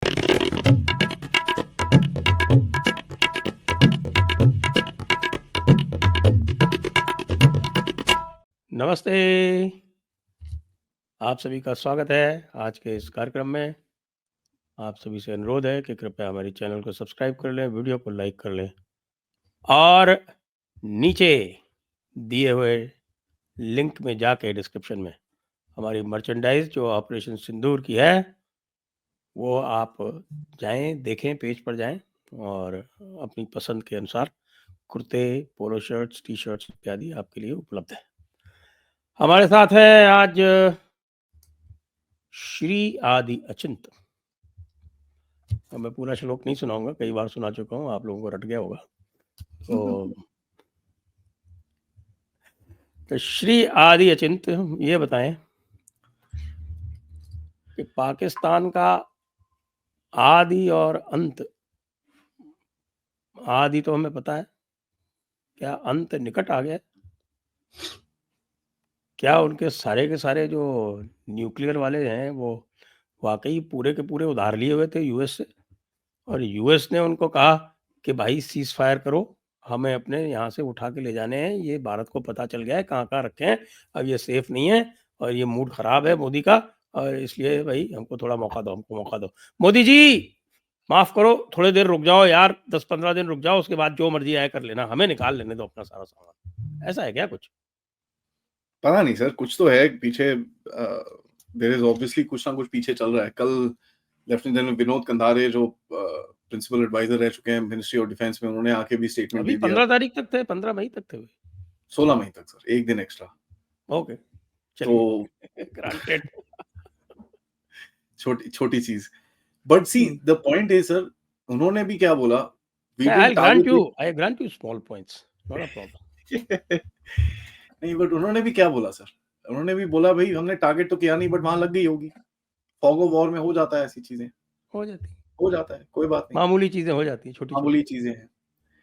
नमस्ते, आप सभी का स्वागत है आज के इस कार्यक्रम में। आप सभी से अनुरोध है कि कृपया हमारे चैनल को सब्सक्राइब कर लें, वीडियो को लाइक कर लें और नीचे दिए हुए लिंक में जाके डिस्क्रिप्शन में हमारी मर्चेंडाइज़ जो ऑपरेशन सिंदूर की है, वो आप जाएँ, देखें, पेज पर जाएँ और अपनी पसंद के अनुसार कुर्ते, पोलो शर्ट्स, टी-शर्ट्स इत्यादि आपके लिए उपलब्ध है। हमारे साथ है आज श्री आदि अचिंत। अब मैं पूरा श्लोक नहीं सुनाऊँगा, कई बार सुना चुका हूँ, आप लोगों को रट गया होगा। तो श्री आदि अचिंत ये बताएँ कि पाकिस्तान का आदि और अंत, आदि तो हमें पता है, क्या अंत निकट आ गया? क्या उनके सारे के सारे जो न्यूक्लियर वाले हैं, वो वाक़ई पूरे के पूरे उधार लिए हुए थे यूएस से? और यूएस ने उनको कहा कि भाई सीज़ फायर करो, हमें अपने यहाँ से उठा के ले जाने हैं, ये भारत को पता चल गया है कहाँ-कहाँ रखे हैं, अब ये सेफ नहीं है और ये मूड ख़राब है मोदी का और इसलिए भाई हमको थोड़ा मौका दो, हमको मौका दो। मोदी जी, माफ़ करो, थोड़ी देर रुक जाओ यार, 10-15 दिन रुक जाओ, उसके बाद जो मर्ज़ी आए कर लेना, हमें निकाल लेने दो अपना सारा सामान। ऐसा है क्या कुछ? पता नहीं सर, कुछ तो है पीछे। देयर इज ऑब्वियसली कुछ ना कुछ पीछे चल रहा है। कल लेफ्टिनेंट जनरल विनोद कंधारे जो प्रिंसिपल एडवाइजर रह चुके हैं मिनिस्ट्री ऑफ डिफेंस में, उन्होंने आके भी स्टेटमेंट अभी दे दिया। 15 तारीख तक थे, 15 मई तक थे वे। 16 मई तक सर, एक दिन एक्स्ट्रा। ओके, तो चलिए ग्रांटेड। छोटी चीज, बट सी हुँ। द पॉइंट इज सर, उन्होंने भी क्या बोला, we I'll didn't grant target you, I grant you small points, not a problem. नहीं, बट उन्होंने भी क्या बोला सर, उन्होंने भी बोला भाई हमने टारगेट तो किया नहीं, बट वहां लग गई होगी। फॉग ऑफ वॉर में हो जाता है, ऐसी चीजें हो जाती है। हो जाता है, कोई बात नहीं, मामूली चीज़ें हो जाती हैं, छोटी-छोटी। मामूली चीजें हैं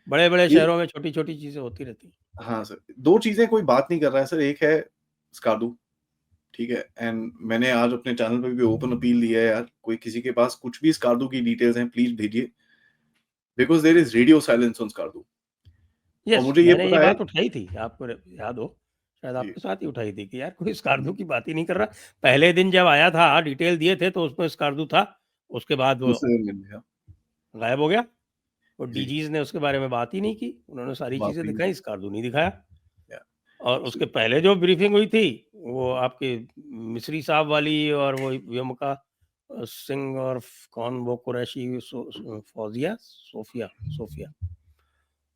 बड़े-बड़े ये। शहरों में छोटी-छोटी चीज़ें होती रहती हैं। हाँ सर, 2 चीज़ें कोई बात नहीं कर रहा है सर, एक है स्कार्दू, ठीक है? एंड मैंने आज अपने चैनल पे भी ओपन अपील दी है यार, कोई किसी के पास कुछ भी स्कार्दू की डिटेल्स हैं, प्लीज़ भेजिए, because there is radio silence on Skardu. और यस, मुझे ये मैंने ये पता है बात उठाई थी, आपको याद हो, शायद जी, आपके साथ ही उठाई थी कि यार कोई स्कार्दू की बात ही नहीं कर रहा। पहले दिन जब आया था, डिटेल दिए थे तो उसमें स्कार्दू था, उसके बाद वो दूसरे दिन मिल गया। गायब हो गया और जी, डीजीज़ ने उसके बारे में बात ही नहीं की। उन्होंने सारी बात चीज़ें हुई दिखाई, स्कार्दू नहीं दिखाया। या और सो उसके पहले जो ब्रीफिंग हुई थी, वो आपके मिस्री साहब वाली और वो व्यमुका सिंह और कौन वो कुरैशी फौजिया सोफिया सोफिया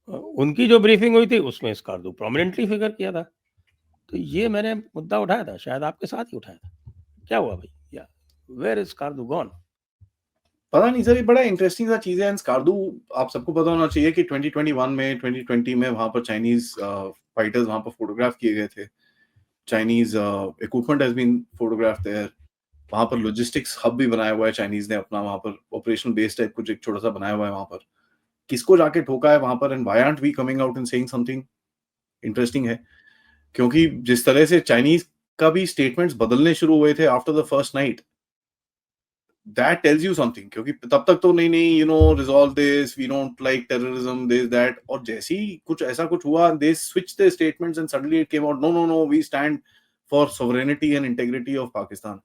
उनकी जो ब्रीफिंग हुई थी उसमें स्कार्दू प्रोमिनेंटली फिगर किया था। तो ये मैंने मुद्दा उठाया था, शायद आपके साथ ही उठाया था। क्या हुआ भाई? या वेयर इज स्कार्दू गॉन? पता नहीं सर, ये बड़ा इंटरेस्टिंग सा चीज़ है। एंड स्कार्दू, आप सबको पता होना चाहिए कि 2021 में, 2020 में वहाँ पर चाइनीज़ फाइटर्स वहाँ पर फोटोग्राफ किए गए थे। Chinese equipment has been photographed there. वहाँ पर लॉजिस्टिक्स हब भी बनाया हुआ है चाइनीज़ ने अपना, वहाँ पर ऑपरेशनल बेस टाइप कुछ एक छोटा-सा बनाया हुआ है वहाँ पर। किसको जाके ठोका है वहाँ पर, and why aren't we coming out and saying something interesting है। क्योंकि जिस तरह से चाइनीज़ का भी स्टेटमेंट्स बदलने शुरू हुए थे after the first night, that tells you something. क्योंकि तब तक तो नहीं, you know, resolve this, we don't like terrorism, this that, और जैसे ही कुछ ऐसा कुछ हुआ, they switch their statements and suddenly it came out, no, no, no, we stand for sovereignty and integrity of Pakistan.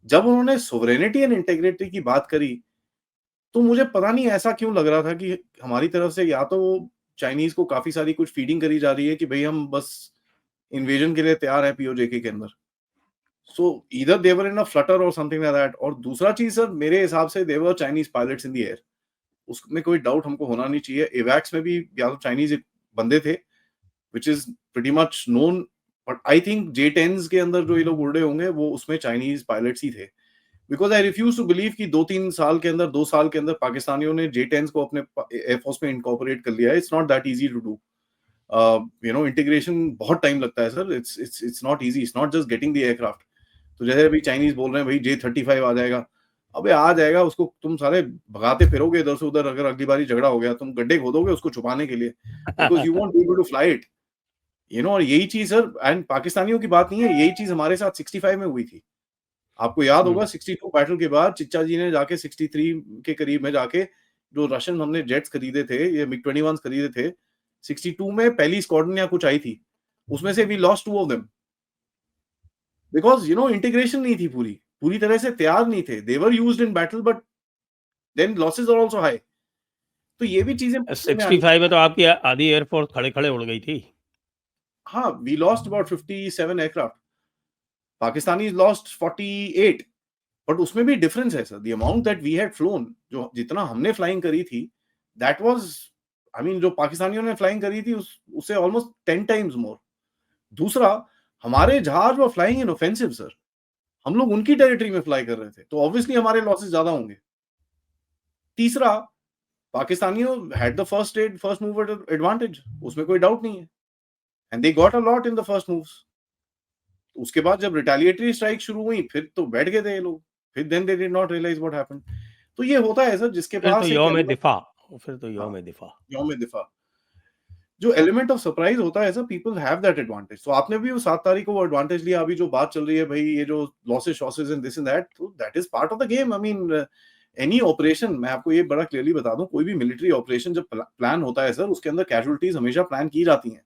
जब उन्होंने सॉवरेनिटी एंड इंटीग्रिटी की बात करी, तो मुझे पता नहीं ऐसा क्यों लग रहा था कि हमारी तरफ से या तो चाइनीज़ को काफ़ी सारी कुछ फीडिंग करी जा रही है कि भई हम बस इन्वेजन के लिए तैयार हैं पीओजेके के अंदर। So either they were in a flutter और समथिंग लाइक दैट। और दूसरा चीज़ सर, मेरे हिसाब से they were Chinese pilots in the air. उसमें कोई डाउट हमको होना नहीं चाहिए। एवैक्स में भी या तो चाइनीज़ बंदे थे, which is pretty much known, but I think जे-10s के अंदर जो ये लोग उड़ रहे होंगे, वो उसमें चाइनीज़ पायलट्स ही थे। Because I refuse to believe कि 2-3 साल के अंदर, 2 साल के अंदर पाकिस्तानियों ने जे-10s को अपने एयरफोर्स में इनकॉर्पोरेट कर लिया है। It's not that easy to do. You know, integration बहुत टाइम लगता है sir. It's not easy, it's not just getting the aircraft. तो जैसे अभी चाइनीज़ बोल रहे हैं, भई जे-35 आ जाएगा। अबे आ जाएगा, उसको तुम साले भगाते फिरोगे इधर से उधर। अगर अगली बारी झगड़ा हो गया, तुम गड्ढे खोदोगे उसको छुपाने के लिए, because you won't be able to fly it. You know, और यही चीज़ सर, एंड पाकिस्तानियों की बात नहीं है, यही चीज़ हमारे साथ 65 में हुई थी। आपको याद होगा हम्म 62 बैटल के बाद चिच्चा जी ने जाके 63 के करीब में जाके जो रशियन हमने जेट्स खरीदे थे, ये मिग 21 खरीदे थे, 62 में पहली स्क्वाड्रन या कुछ आई थी, उसमें से we lost 2 of them because integration नहीं थी, पूरी तरह से तैयार नहीं थे। They were used in battle but then losses are also high. तो ये भी चीजें मायने में आनी 65 में तो आपकी आधी एयरफोर्स खड़े खड़े उड़ गई थी। हाँ, we lost about 57 aircraft, Pakistani lost 48, but उसमें भी डिफरेंस है sir. The amount that we had flown, जो जितना हमने फ्लाइंग करी थी, दैट वाज आई मीन जो पाकिस्तानियों ने फ्लाइंग करी थी उससे ऑलमोस्ट 10 टाइम्स मोर। दूसरा, हमारे जहाज वर फ्लाइंग इन ऑफेंसिव सर, हम लोग उनकी टेरिटरी में फ्लाई कर रहे थे, तो ऑब्वियसली हमारे लॉसेस ज्यादा होंगे। तीसरा, पाकिस्तानियों had the first mover advantage, उसमें कोई डाउट नहीं है, and they got a lot in the first moves. उसके बाद जब रिटेलिएटरी स्ट्राइक शुरू हुई, फिर तो बैठ गए थे ये लोग, फिर then they did not realise what happened. तो ये होता है सर, जिसके फिर तो पास एक यौम एलिमेंट, दिफा फिर तो हाँ, यौम दिफा यौम दिफा, जो एलिमेंट ऑफ सरप्राइज होता है sir, people have that advantage. तो आपने भी वो 7 तारीख को वो एडवांटेज लिया। अभी जो बात चल रही है भाई, ये जो लॉसेस शॉसेस एंड दिस एंड दैट, तो that is part of the game. I mean any operation, मैं आपको ये बड़ा क्लियरली बता दूं, कोई भी मिलिट्री ऑपरेशन जब प्लान होता है सर, उसके अंदर कैजुअलिटीज हमेशा प्लान की जाती हैं।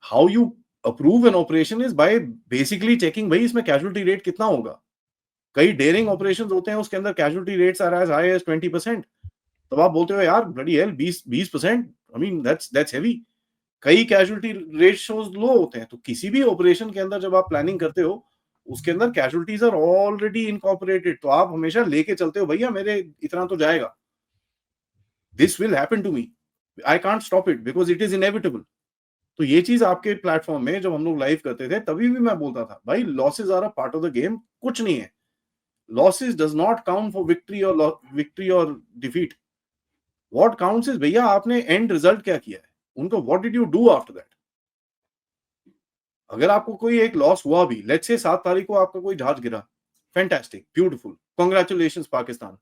How you approve an operation is by basically checking भाई इसमें कैजुअलिटी रेट कितना होगा। कई डेयरिंग ऑपरेशंस होते हैं, उसके अंदर casualty rates are as high as 20%। तब आप बोलते हो यार bloody hell, 20%, I mean that's heavy. कई कैजुअलिटी रेशियोज लो होते हैं। तो किसी भी ऑपरेशन के अंदर जब आप प्लानिंग करते हो, उसके अंदर कैजुअलिटीज आर ऑलरेडी इनकॉर्पोरेटेड, तो आप हमेशा लेके चलते हो, भैया मेरे इतना तो जाएगा, this will happen to me, I can't stop it because it is inevitable. तो ये चीज आपके प्लेटफॉर्म में जब हम लोग लाइव करते थे, तभी भी मैं बोलता था भाई losses are a part of the game, कुछ नहीं है। Losses does not count for victory और डिफीट। व्हाट काउंट्स इज भैया आपने एंड रिजल्ट क्या किया है, उनको what did you do after that. अगर आपको कोई एक लॉस हुआ भी, लेट्स से 7 तारीख को आपका कोई जहाज गिरा, फैंटास्टिक, ब्यूटीफुल, कांग्रेचुलेशंस पाकिस्तान।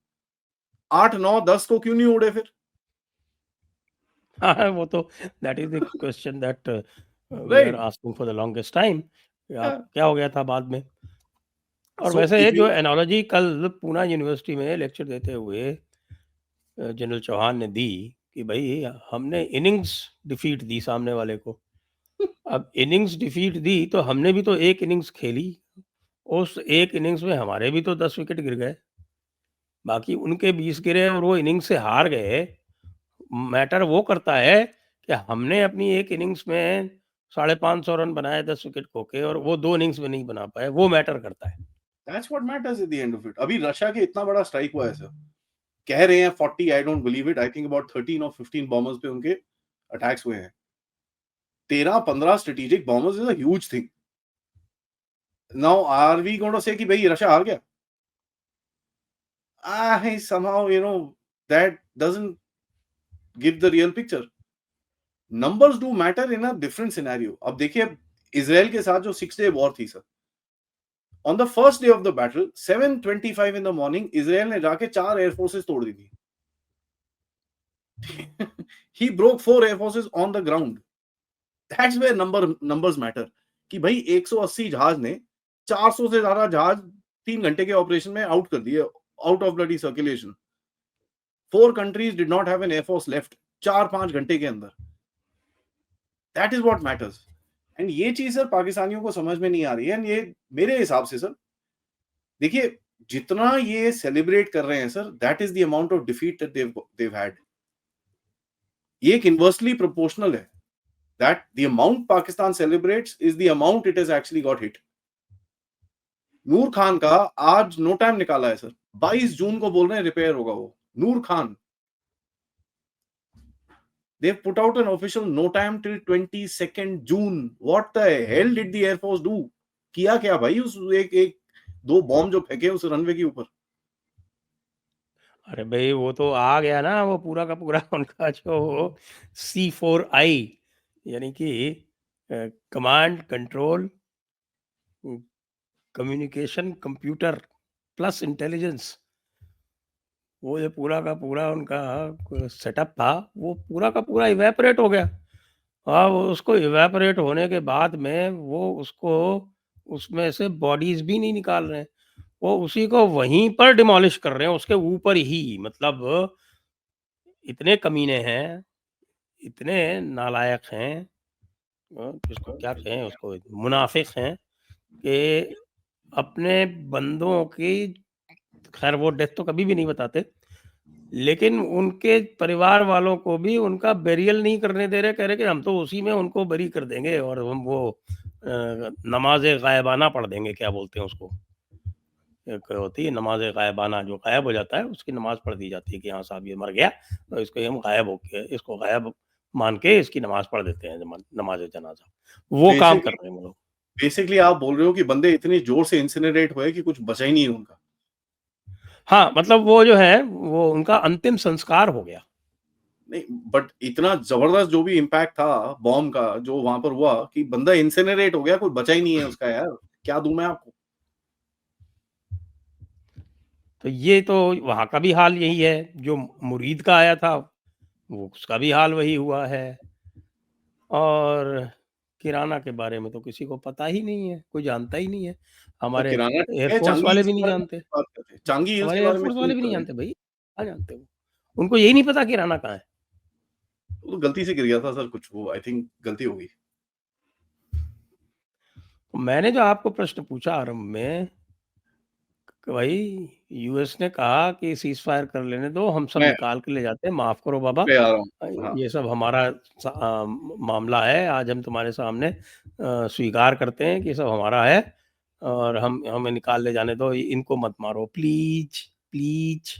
8 9 10 को क्यों नहीं उड़े फिर? हाँ, वो तो that is the question that we are right, asking for the longest time, आप क्या हो गया था बाद में। और सो वैसे इफ यू जो एनालॉजी कल पूना यूनिवर्सिटी में लेक्चर देते हुए जनरल चौहान ने दी कि भाई हमने इनिंग्स डिफीट दी सामने वाले को। अब इनिंग्स डिफीट दी तो हमने भी तो एक इनिंग्स खेली, उस एक इनिंग्स में हमारे भी तो 10 विकेट गिर गए, बाकी उनके 20 गिरे और वो इनिंग्स से हार गए। मैटर वो करता है कि हमने अपनी एक इनिंग्स में 550 रन बनाए 10 विकेट खो के, और वो 2 इनिंग्स में नहीं बना पाए, वो मैटर करता है। That's what matters at the end of it. अभी रशिया के इतना बड़ा स्ट्राइक हुआ है सर, कह रहे हैं 40, I don't believe it, I think about 13 और 15 बॉम्बर्स पे उनके अटैक्स हुए हैं। 13 15 strategic bombers is a huge thing. Now are we going to say कि भाई रशिया हार गया? I somehow, that doesn't give the real picture. Numbers do matter in a different scenario. अब देखिए, इसराइल के साथ जो 6 डे वॉर थी sir, on the first day of the battle 7:25 in the morning Israel ने जाके 4 एयरफोर्सेस तोड़ दी थी। he broke 4 air forces on the ground. That's where numbers matter. कि भाई 180 जहाज ने 400 से ज्यादा जहाज 3 घंटे के ऑपरेशन में आउट कर दिए, out of bloody circulation. 4 countries did not have an air force left 4-5 घंटे के अंदर। That is what matters. And ये चीज सर पाकिस्तानियों को समझ में नहीं आ रही है। एंड ये मेरे हिसाब से सर, देखिए जितना ये सेलिब्रेट कर रहे हैं sir, that is the amount of defeat that they've had। ये एक इनवर्सली प्रोपोर्शनल है, that the amount Pakistan celebrates is the amount it has actually got hit. Noor Khan का आज नो टाइम निकाला है सर, 22 जून को बोल रहे हैं रिपेयर होगा वो। नूर Khan, they've put out an official no time till 22nd June. What the hell did the Air Force do? किया क्या भाई उस एक 2 बॉम्ब जो फेंके उस रनवे के ऊपर? अरे भाई वो तो आ गया ना, वो पूरा का पूरा उनका जो C4I, यानी कि command control communication computer plus intelligence, वो जो पूरा का पूरा उनका सेटअप था, वो पूरा का पूरा इवेपोरेट हो गया। हाँ, वो उसको इवेपोरेट होने के बाद में वो उसको उसमें से बॉडीज़ भी नहीं निकाल रहे हैं। वो उसी को वहीं पर डिमोलिश कर रहे हैं, उसके ऊपर ही। मतलब इतने कमीने हैं, इतने नालायक हैं, किसको क्या कहें उसको, मुनाफ़िक हैं कि अपने बंदों की, ख़ैर वो डेथ तो कभी भी नहीं बताते, लेकिन उनके परिवार वालों को भी उनका बेरियल नहीं करने दे रहे, कह रहे कि हम तो उसी में उनको बरी कर देंगे और हम वो नमाज़े गायबाना पढ़ देंगे, क्या बोलते हैं उसको, एक होती है नमाज़े गायबाना, जो गायब हो जाता है उसकी नमाज़ पढ़ दी जाती है कि हाँ साहब ये मर गया, तो इसको हम गायब हो के, इसको गायब मान के इसकी नमाज़ पढ़ देते हैं, नमाज़े जनाजा। वो काम कर बेसिकली रहे हैं वो लोग। बेसिकली आप बोल रहे हो कि बंदे इतने जोर से इंसिनरेट हुए कि कुछ बचा ही नहीं है उनका। हाँ, मतलब वो जो है, वो उनका अंतिम संस्कार हो गया। नहीं, बट इतना जबरदस्त जो भी इम्पैक्ट था बॉम्ब का जो वहां पर हुआ कि बंदा इंसिनरेट हो गया, कुछ बचा ही नहीं है उसका यार। क्या दूं मैं आपको? तो ये तो वहाँ का भी हाल यही है, जो मुरीद का आया था, वो उसका भी हाल वही हुआ है। और किराना के बारे में तो किसी को पता ही नहीं है, कोई जानता ही नहीं है। और हमारे किराना ठीक है, एयरफ़ोर्स चांगी वाले हिल्स भी के नहीं बारे में जानते, बात करते हैं। चांगी हिल्स हमारे के बारे में एयरफ़ोर्स क्यों वाले नहीं भी नहीं पता जानते है? भई, क्या जानते वो? उनको यही नहीं पता किराना कहाँ है। वो तो गलती से गिर गया था सर, कुछ वो आई थिंक गलती हो गई। मैंने जो आपको प्रश्न पूछा आरंभ में कि भाई यूएस ने कहा कि सीज़फायर कर लेने दो, हम सब मैं निकाल के ले जाते हैं, माफ़ करो बाबा, पे आ रहा हूँ। हाँ, ये सब हमारा मामला है, आज हम तुम्हारे सामने स्वीकार करते हैं कि ये सब हमारा है और हम हमें निकाल ले जाने दो, इनको मत मारो प्लीज़, प्लीज़।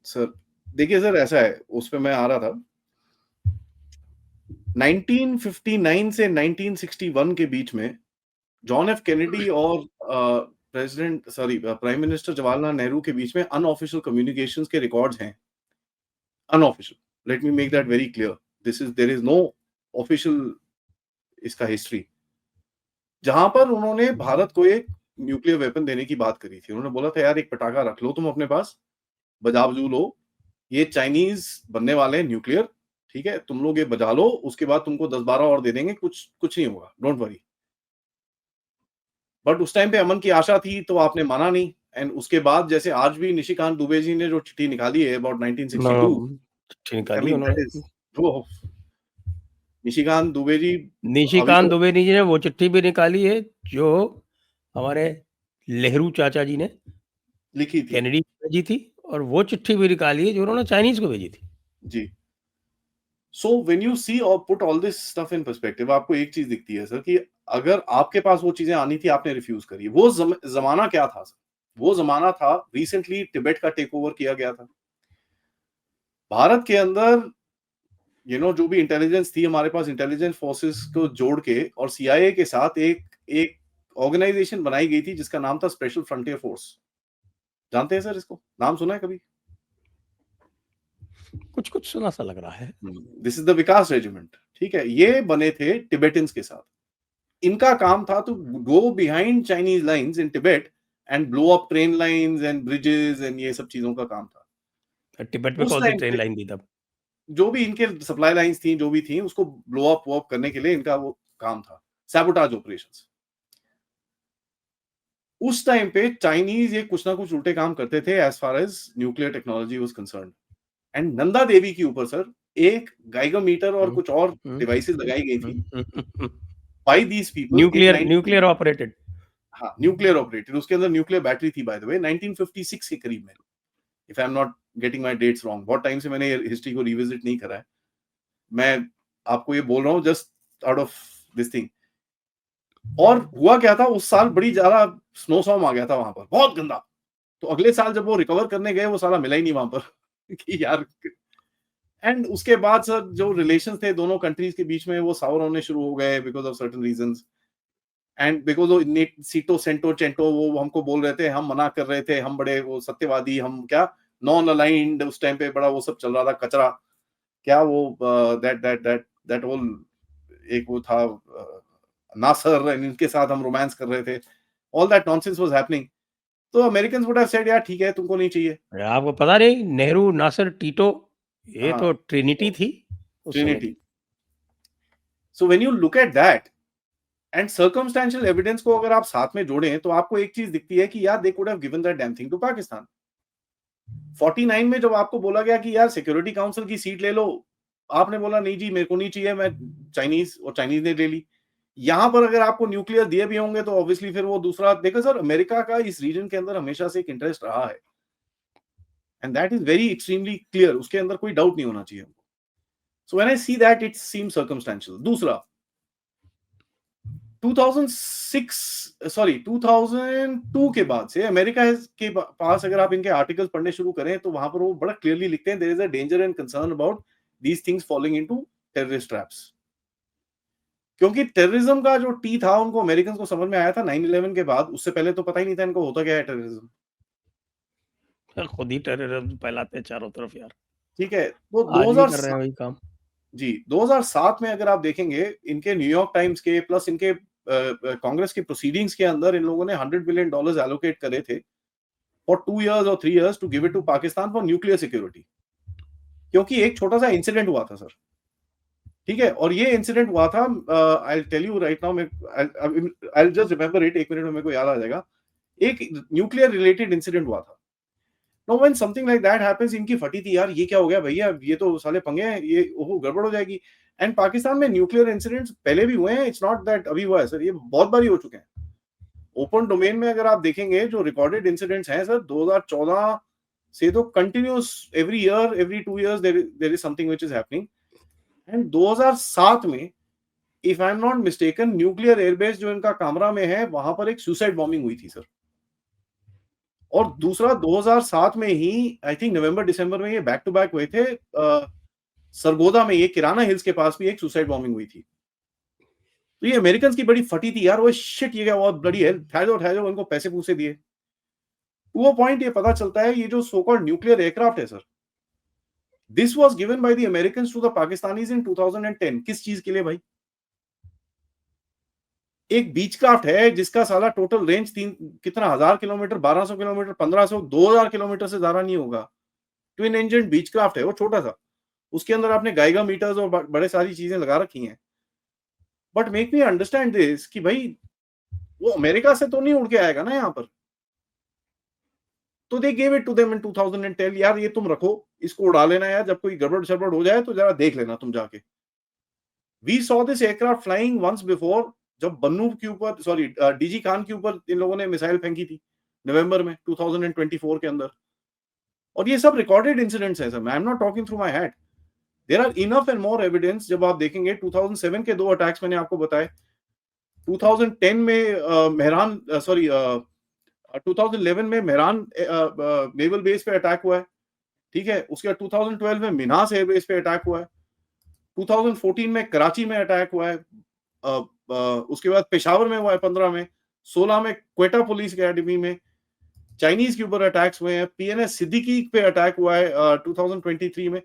सर देखिए सर ऐसा है, उस पे मैं आ रहा था। 1959 से 1961 के बीच में जॉन एफ कैनेडी और प्राइम मिनिस्टर जवाहरलाल नेहरू के बीच में अनऑफिशियल कम्युनिकेशंस के रिकॉर्ड्स हैं। Unofficial, let me make that very clear. There is no official इसका हिस्ट्री, जहां पर उन्होंने भारत को एक न्यूक्लियर वेपन देने की बात करी थी। उन्होंने बोला था यार एक पटाखा रख लो तुम अपने पास, बजा बजू लो, ये चाइनीज बनने वाले हैं न्यूक्लियर, ठीक है, तुम लोग ये बजा लो, उसके बाद तुमको 10-12 और दे देंगे, कुछ कुछ नहीं होगा, डोंट वरी। बट उस टाइम पे अमन की आशा थी तो आपने माना नहीं। एंड उसके बाद जैसे आज भी निशिकांत दुबे जी ने जो चिट्ठी निकाली है अबाउट 1962, चिट्ठी आई निकाली मीन दैट उन्होंने। इज वो निशिकांत दुबे जी अभी निशिकांत तो दुबे जी ने वो चिट्ठी भी निकाली है जो हमारे नेहरू चाचा जी ने लिखी थी। कैनेडी को भेजी थी, और वो चिट्ठी भी निकाली है जो उन्होंने चाइनीज़ को भेजी थी। जी। सो व्हेन यू सी और put all this stuff in perspective, आपको एक चीज दिखती है सर कि अगर आपके पास वो चीजें आनी थी, आपने रिफ्यूज करी। वो जमाना क्या था सर? वो जमाना था रिसेंटली तिब्बत का टेक ओवर किया गया था भारत के अंदर। जो भी इंटेलिजेंस थी हमारे पास, इंटेलिजेंस फोर्सेस को जोड़ के और सीआईए के साथ एक एक ऑर्गेनाइजेशन बनाई गई थी जिसका नाम था स्पेशल फ्रंटियर फोर्स। जानते हैं सर इसको? नाम सुना है कभी? कुछ-कुछ सुना सा लग रहा है। This is the Vikas regiment. ठीक है, ये बने थे टिबेटन्स के साथ। इनका काम था to go behind Chinese lines in Tibet and blow up train lines and bridges and ये सब चीजों का काम था। तिब्बत में उस कौन-सी टाइम ट्रेन पे लाइन थी तब? जो भी इनके सप्लाई लाइंस थी, जो भी थी, उसको ब्लो अप वो अप करने के लिए इनका वो काम था, सैबोटाज ऑपरेशंस। उस टाइम पे चाइनीज ये कुछ ना कुछ उल्टे काम करते थे as far as nuclear technology was concerned. And Nanda Devi के ऊपर सर एक गाइगोमीटर और हुँ, कुछ और हुँ, डिवाइसेस लगाई गई हुँ, थी हुँ, हुँ। By these people in nuclear 19 nuclear operated. हाँ, न्यूक्लियर ऑपरेटेड। उसके अंदर न्यूक्लियर बैटरी थी बाय द वे 1956 के करीब में, if I am not getting my dates wrong. बहुत टाइम से मैंने हिस्ट्री को रिविजिट नहीं करा है, मैं आपको ये बोल रहा हूँ just out of this thing. और हुआ क्या था, उस साल बड़ी ज्यादा स्नो स्टॉर्म आ गया था वहां पर, बहुत गंदा। तो अगले साल जब वो रिकवर करने गए, वो साला मिला ही नहीं वहां पर कि यार। एंड उसके बाद सर जो रिलेशंस थे दोनों कंट्रीज के बीच में, वो सावर होने शुरू हो गए because of certain reasons. And because वो सीटो सेंटो चेंटो वो हमको बोल रहे थे, हम मना कर रहे थे, हम बड़े वो सत्यवादी, हम क्या नॉन अलाइंड, उस टाइम पे बड़ा वो सब चल रहा था कचरा, क्या वो that that that that whole एक वो था नासर, इनके साथ हम रोमांस कर रहे थे, all that nonsense was happening. तो अमेरिकन्स वुड हैव सेड यार ठीक है तुमको नहीं चाहिए। अरे आपको पता नहीं, नेहरू, नासिर, टीटो, ये हाँ, तो ट्रिनिटी थी उस समय ट्रिनिटी। की। सो when you look at that and circumstantial evidence को अगर आप साथ में जोड़ें तो आपको एक चीज दिखती है कि यार they could have given that damn thing to Pakistan. 49 में जब आपको बोला गया कि यार सिक्योरिटी काउंसिल की सीट ले लो, आपने बोला नहीं जी मेरे को नहीं चाहिए, मैं चाइनीज, और चाइनीज ने ले ली। यहां पर अगर आपको न्यूक्लियर दिए भी होंगे तो ऑब्वियसली फिर वो दूसरा देखो सर, अमेरिका का इस रीजन के अंदर हमेशा से एक इंटरेस्ट रहा है and that is very extremely clear, उसके अंदर कोई डाउट नहीं होना चाहिए हमको। So when I see that it seems circumstantial. दूसरा 2002 के बाद से अमेरिका के पास अगर आप इनके आर्टिकल्स पढ़ने शुरू करें तो वहां पर वो बड़ा क्लियरली लिखते हैं there is a danger and concern about these things falling into terrorist traps. क्योंकि टेररिज्म का जो टी था उनको अमेरिकन को समझ में आया था 9/11 के बाद, उससे पहले तो पता ही नहीं था इनको होता क्या है टेररिज्म। खुद ही टेररिज्म फैलाते हैं चारों तरफ यार, ठीक है, तो आज भी कर रहे 2007 हैं वही काम। जी 2007 में अगर आप देखेंगे इनके न्यूयॉर्क टाइम्स के प्लस इनके कांग्रेस के प्रोसीडिंग्स के अंदर इन लोगों ने $100 बिलियन एलोकेट करे थे फॉर 2 years और 3 years to give it to Pakistan for nuclear security. क्योंकि एक छोटा सा इंसिडेंट हुआ था सर, ठीक है, और ये इंसिडेंट हुआ था, I tell you right now, I just remember it, एक मिनट में मेरे को याद आ जाएगा। एक न्यूक्लियर रिलेटेड इंसिडेंट हुआ था। Know when something like that happens, इनकी फटी थी यार, ये क्या हो गया भैया, ये तो साले पंगे हैं, ये ओहो गड़बड़ हो जाएगी। एंड पाकिस्तान में न्यूक्लियर इंसिडेंट्स पहले भी हुए हैं, इट्स नॉट दैट अभी हुआ है सर, ये बहुत बारी हो चुके हैं। ओपन डोमेन में अगर आप देखेंगे जो रिकॉर्डेड इंसिडेंट्स हैं सर 2014 से तो continuous every year every 2 years there is something which is happening. And 2007 में if I am not mistaken nuclear airbase जो इनका कामरा में है वहां पर एक सुसाइड बॉम्बिंग हुई थी सर। और दूसरा 2007 में ही आई थिंक नवंबर दिसंबर में ये बैक टू बैक हुए थे, सरगोदा में, ये किराना हिल्स के पास भी एक सुसाइड बॉम्बिंग हुई थी। तो ये अमेरिकन की बड़ी फटी थी यार, वो शिट ये क्या, बहुत ब्लडी है, ठहर जाओ उनको पैसे पूसे दिए। टू वो पॉइंट ये पता चलता है ये जो सो कॉल्ड न्यूक्लियर एयरक्राफ्ट है sir, this was given by the Americans to the Pakistanis in 2010। किस चीज के लिए भाई? एक बीच क्राफ्ट है जिसका साला टोटल रेंज कितना 1000 किलोमीटर, 1200 किलोमीटर, 1500, 2000 किलोमीटर से ज्यादा नहीं होगा। ट्विन इंजन बीच क्राफ्ट है वो, छोटा सा, उसके अंदर आपने गाइगा मीटर्स और बड़े सारी चीजें लगा रखी हैं। But make me understand this कि भाई वो अमेरिका से तो नहीं उड़ के आएगा ना यहाँ पर। तो they gave it to them in 2010, यार ये तुम रखो, इसको उड़ा लेना यार, जब कोई गड़बड़ शड़बड़ हो जाए तो जरा देख लेना तुम जाके। We saw this aircraft flying once before, जब बन्नू के ऊपर, सॉरी डीजी खान के ऊपर इन लोगों ने मिसाइल फेंकी थी नवंबर में 2024 के अंदर। और ये सब रिकॉर्डेड इंसिडेंट्स हैं sir, I am not talking through my head, there are enough and more evidence. जब आप देखेंगे 2007 के 2 अटैक्स मैंने आपको बताए, 2010 में मेहरान, सॉरी 2011 में मेहरान नेवल बेस पे अटैक हुआ है, ठीक है, उसके बाद 2012 में मिनास एयरबेस पे अटैक हुआ है, 2014 में कराची में अटैक हुआ है, उसके बाद पेशावर में हुआ है 15 में, 16 में क्वेटा पुलिस अकेडमी में चाइनीज के ऊपर अटैक्स हुए हैं, पीएनएस सिद्दीकी पे अटैक हुआ है 2023 में।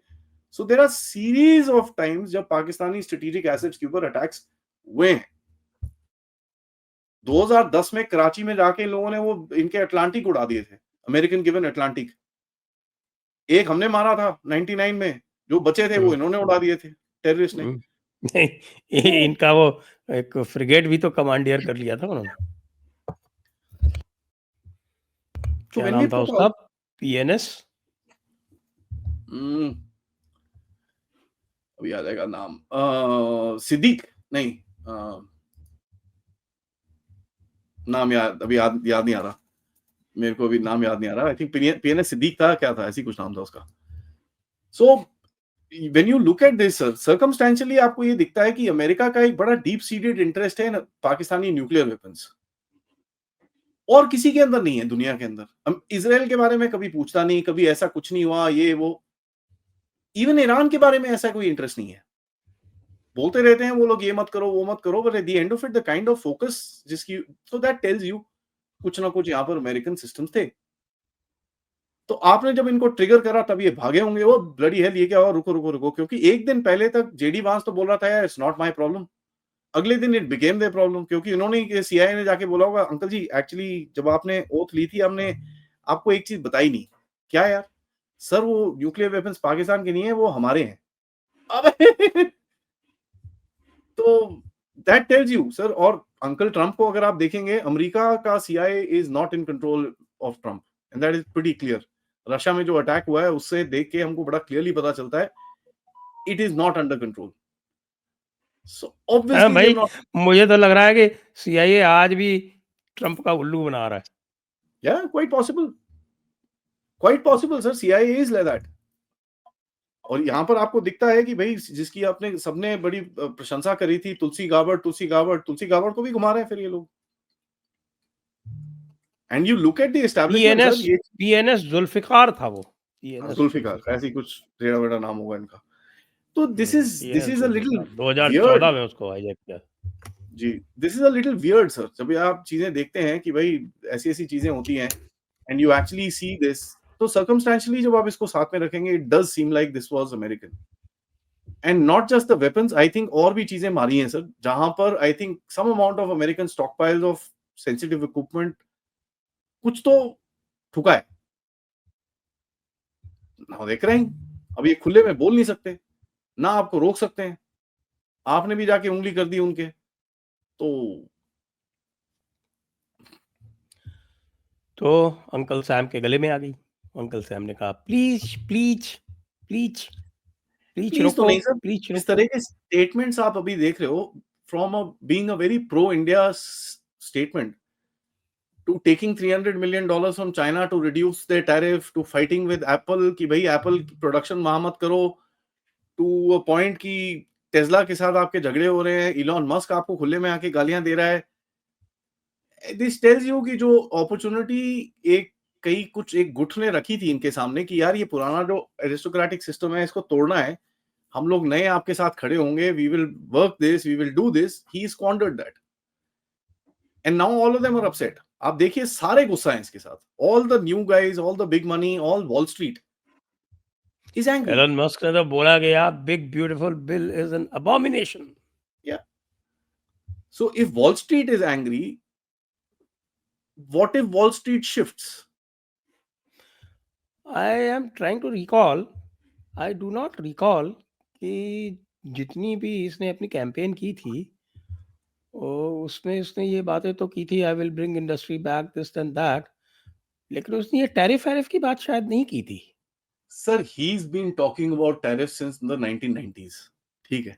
So there are series of times जब पाकिस्तानी स्ट्रेटेजिक एसेट्स के ऊपर अटैक्स हुए हैं। 2010 में कराची में जाके इन लोगों ने वो इनके अटलांटिक उड़ा दिए थे, अमेरिकन गिवन अटलांटिक। एक हमने मारा था 99 में, जो बचे थे वो इन्होंने उड़ा दिए थे टेररिस्ट ने। नहीं, इनका वो एक फ्रिगेट भी तो कमांडियर कर लिया था उन्होंने, क्या नाम था उसका, पीएनएस, अभी आ जाएगा नाम, सिद्दीक नहीं, नाम याद अभी याद नहीं आ रहा मेरे को, अभी नाम याद नहीं आ रहा। आई थिंक पीएनएस सिद्दीक था, क्या था, ऐसी कुछ नाम था उसका। So when you look at this circumstantially आपको ये दिखता है कि अमेरिका का एक बड़ा डीप सीडेड इंटरेस्ट है पाकिस्तानी न्यूक्लियर वेपन्स, और किसी के अंदर नहीं है दुनिया के अंदर। हम इजराइल के बारे में कभी पूछता नहीं, कभी ऐसा कुछ नहीं हुआ, ये वो, इवन ईरान के बारे में ऐसा कोई इंटरेस्ट नहीं है। बोलते रहते हैं वो लोग ये मत करो वो मत करो, but at the end of it the kind of focus जिसकी, सो दैट टेल्स यू कुछ ना कुछ यहाँ पर अमेरिकन सिस्टम्स थे। तो आपने जब इनको ट्रिगर करा तब ये भागे होंगे, वो ब्लडी हेल ये क्या हुआ, रुको रुको रुको, क्योंकि एक दिन पहले तक जेडी वांस तो बोल रहा था यार इट्स नॉट माय प्रॉब्लम, अगले दिन इट बिकेम देयर प्रॉब्लम, क्योंकि इन्होंने, सीआईए ने जाके बोला होगा अंकल जी एक्चुअली जब आपने ओथ ली थी हमने आपको एक चीज बताई नहीं। क्या यार? सर वो न्यूक्लियर वेपन्स पाकिस्तान के नहीं है, वो हमारे हैं। अबे तो दैट टेल्स यू सर। और अंकल ट्रम्प को अगर आप देखेंगे, अमेरिका का CIA is not in control of Trump, and that is pretty clear. Russia में जो अटैक हुआ है उससे देख के हमको बड़ा क्लियरली पता चलता है it is not under control. So हाँ ऑब्वियसली भाई, मुझे तो लग रहा है कि CIA आज भी ट्रम्प का उल्लू बना रहा है। या quite possible sir, CIA is like that. और यहाँ पर आपको दिखता है कि भाई जिसकी आपने सबने बड़ी प्रशंसा करी थी, तुलसी गाबर्ट को भी घुमा रहे हैं फिर ये लोग। And you look at the establishment sir, ये PNS जुल्फिकार था वो, PNS जुल्फिकार, ऐसी कुछ टेढ़ा बेड़ा नाम होगा इनका। तो this PNS is a little Zulfiqar 2014 weird में उसको हाईजैक किया। जी, this is a little weird sir. जब आप चीजें देखते हैं कि भाई ऐसी चीजें होती हैं and you actually see this, तो सर्कमस्टेंशियली जब आप इसको साथ में रखेंगे, it does seem like this was American. And not just the weapons, I think और भी चीजें मारी हैं सर, जहां पर I think some amount of American stockpiles of sensitive equipment कुछ तो ठुका है ना, देख रहे हैं। अब ये खुले में बोल नहीं सकते ना, आपको रोक सकते हैं, आपने भी जाके उंगली कर दी उनके, तो अंकल सैम के गले में आ गई। अंकल सैम ने कहा please please please please please तो रोको, नहीं सर। प्लीज इस रोको। तरह के स्टेटमेंट्स आप अभी देख रहे हो from being a very pro India statement to taking $300 million from China to reduce their tariff, to fighting with Apple कि भाई Apple प्रोडक्शन वहां मत करो, to a point कि टेस्ला के साथ आपके झगड़े हो रहे हैं, इलॉन मस्क आपको खुले में आके गालियां दे रहा है। दिस टेल्स यू कि जो अपॉर्चुनिटी एक गुट ने रखी थी इनके सामने कि यार ये पुराना जो एरिस्टोक्रेटिक सिस्टम है इसको तोड़ना है, हम लोग नए आपके साथ खड़े होंगे, we will work this, we will do this, he squandered that and now all of them are upset. आप देखिए सारे गुस्सा हैं इसके साथ, all the new guys, all the big money, all Wall Street is angry. Elon Musk ने तो बोला कि यार big beautiful bill is an abomination. या so if Wall Street is angry, what if Wall Street shifts? I am trying to recall, I do not recall कि जितनी भी इसने अपनी कैंपेन की थी उसमें उसने ये बातें तो की थी, I will bring industry back this and that, लेकिन उसने ये टैरिफ वैरिफ की बात शायद नहीं की थी। Sir he is been talking about tariff since the 1990s, ठीक है।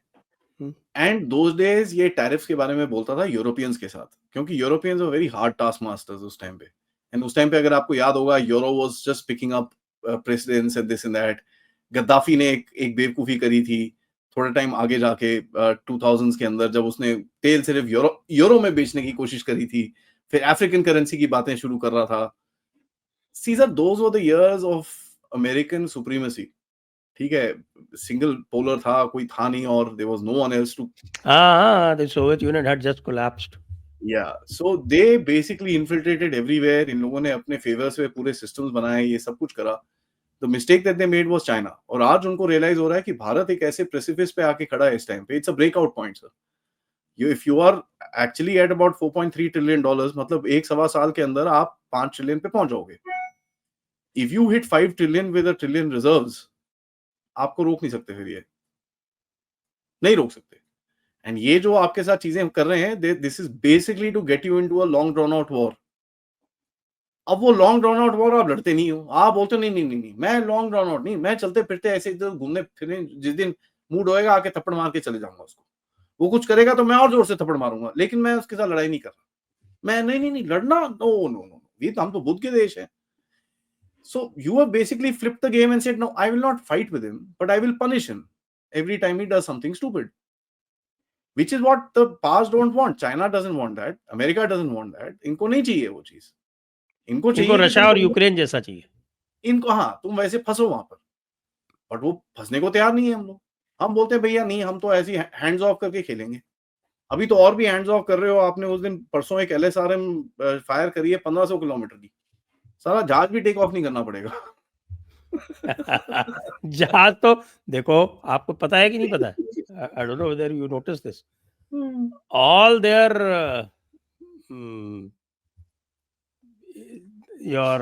एंड दोज डेज ये टैरिफ्स के बारे में बोलता था यूरोपियंस के साथ, क्योंकि Europeans were very hard taskmasters उस टाइम पे। एंड उस टाइम पे अगर आपको याद होगा, euro was just picking up presidents and this and that. Gaddafi ने एक बेवकूफी करी थी थोड़े टाइम आगे जाके 2000s के अंदर, जब उसने तेल सिर्फ यूरो में बेचने की कोशिश करी थी, फिर अफ्रीकन करेंसी की बातें शुरू कर रहा था। सीजर those were the years of American supremacy, ठीक है। सिंगल पोलर था, कोई था नहीं, और there was no one else too. The Soviet Union had just collapsed. या so they basically infiltrated everywhere. इन लोगों ने अपने फेवर्स में पूरे सिस्टम्स बनाए, ये सब कुछ करा। The mistake that they made was China, और आज उनको रियलाइज हो रहा है कि भारत एक ऐसे प्रेसिपिस पे आके खड़ा है इस टाइम पे। It's a breakout point sir. If you are actually at about $4.3 trillion, मतलब एक सवा साल के अंदर आप 5 ट्रिलियन पे पहुंच जाओगे। If you hit 5 trillion with a trillion reserves, आपको रोक नहीं सकते, फिर ये नहीं रोक सकते। एंड ये जो आपके साथ चीजें कर रहे हैं, this is basically to get you into a long drawn out war. अब वो लॉन्ग ड्रॉन आउट वॉर आप लड़ते नहीं हो, आप बोलते नहीं नहीं नहीं नहीं मैं लॉन्ग ड्रॉन आउट नहीं, मैं चलते फिरते ऐसे इधर घूमने फिरने, जिस दिन मूड होएगा आके थप्पड़ मार के चले जाऊंगा उसको। वो कुछ करेगा तो मैं और जोर से थप्पड़ मारूंगा, लेकिन मैं उसके साथ लड़ाई नहीं कर रहा। मैं नहीं नहीं नहीं लड़ना, नो नो नो, ये तो हम तो बुद्ध के देश है। So you have basically flipped the game and said no, I will not fight with him, but I will punish him every time he does something stupid, which is what the past don't want. China doesn't want that, America doesn't want that. इनको नहीं चाहिए वो चीज, इनको इनको चाहिए कि Russia और यूक्रेन जैसा चाहिए। इनको, हाँ तुम वैसे फंसो वहां पर, बट वो फंसने को तैयार नहीं है हम लोग। हम बोलते हैं भैया नहीं, हम तो ऐसे हैंड्स ऑफ करके खेलेंगे। अभी तो और भी हैंड्स ऑफ कर रहे हो आपने। उस दिन परसों एक LSRM फायर करी है 1500 किलोमीटर की, सारा जहाज भी टेक ऑफ नहीं करना पड़ेगा। जहाज तो देखो, आपको पता है कि नहीं पता है, I don't know whether you notice this, all their your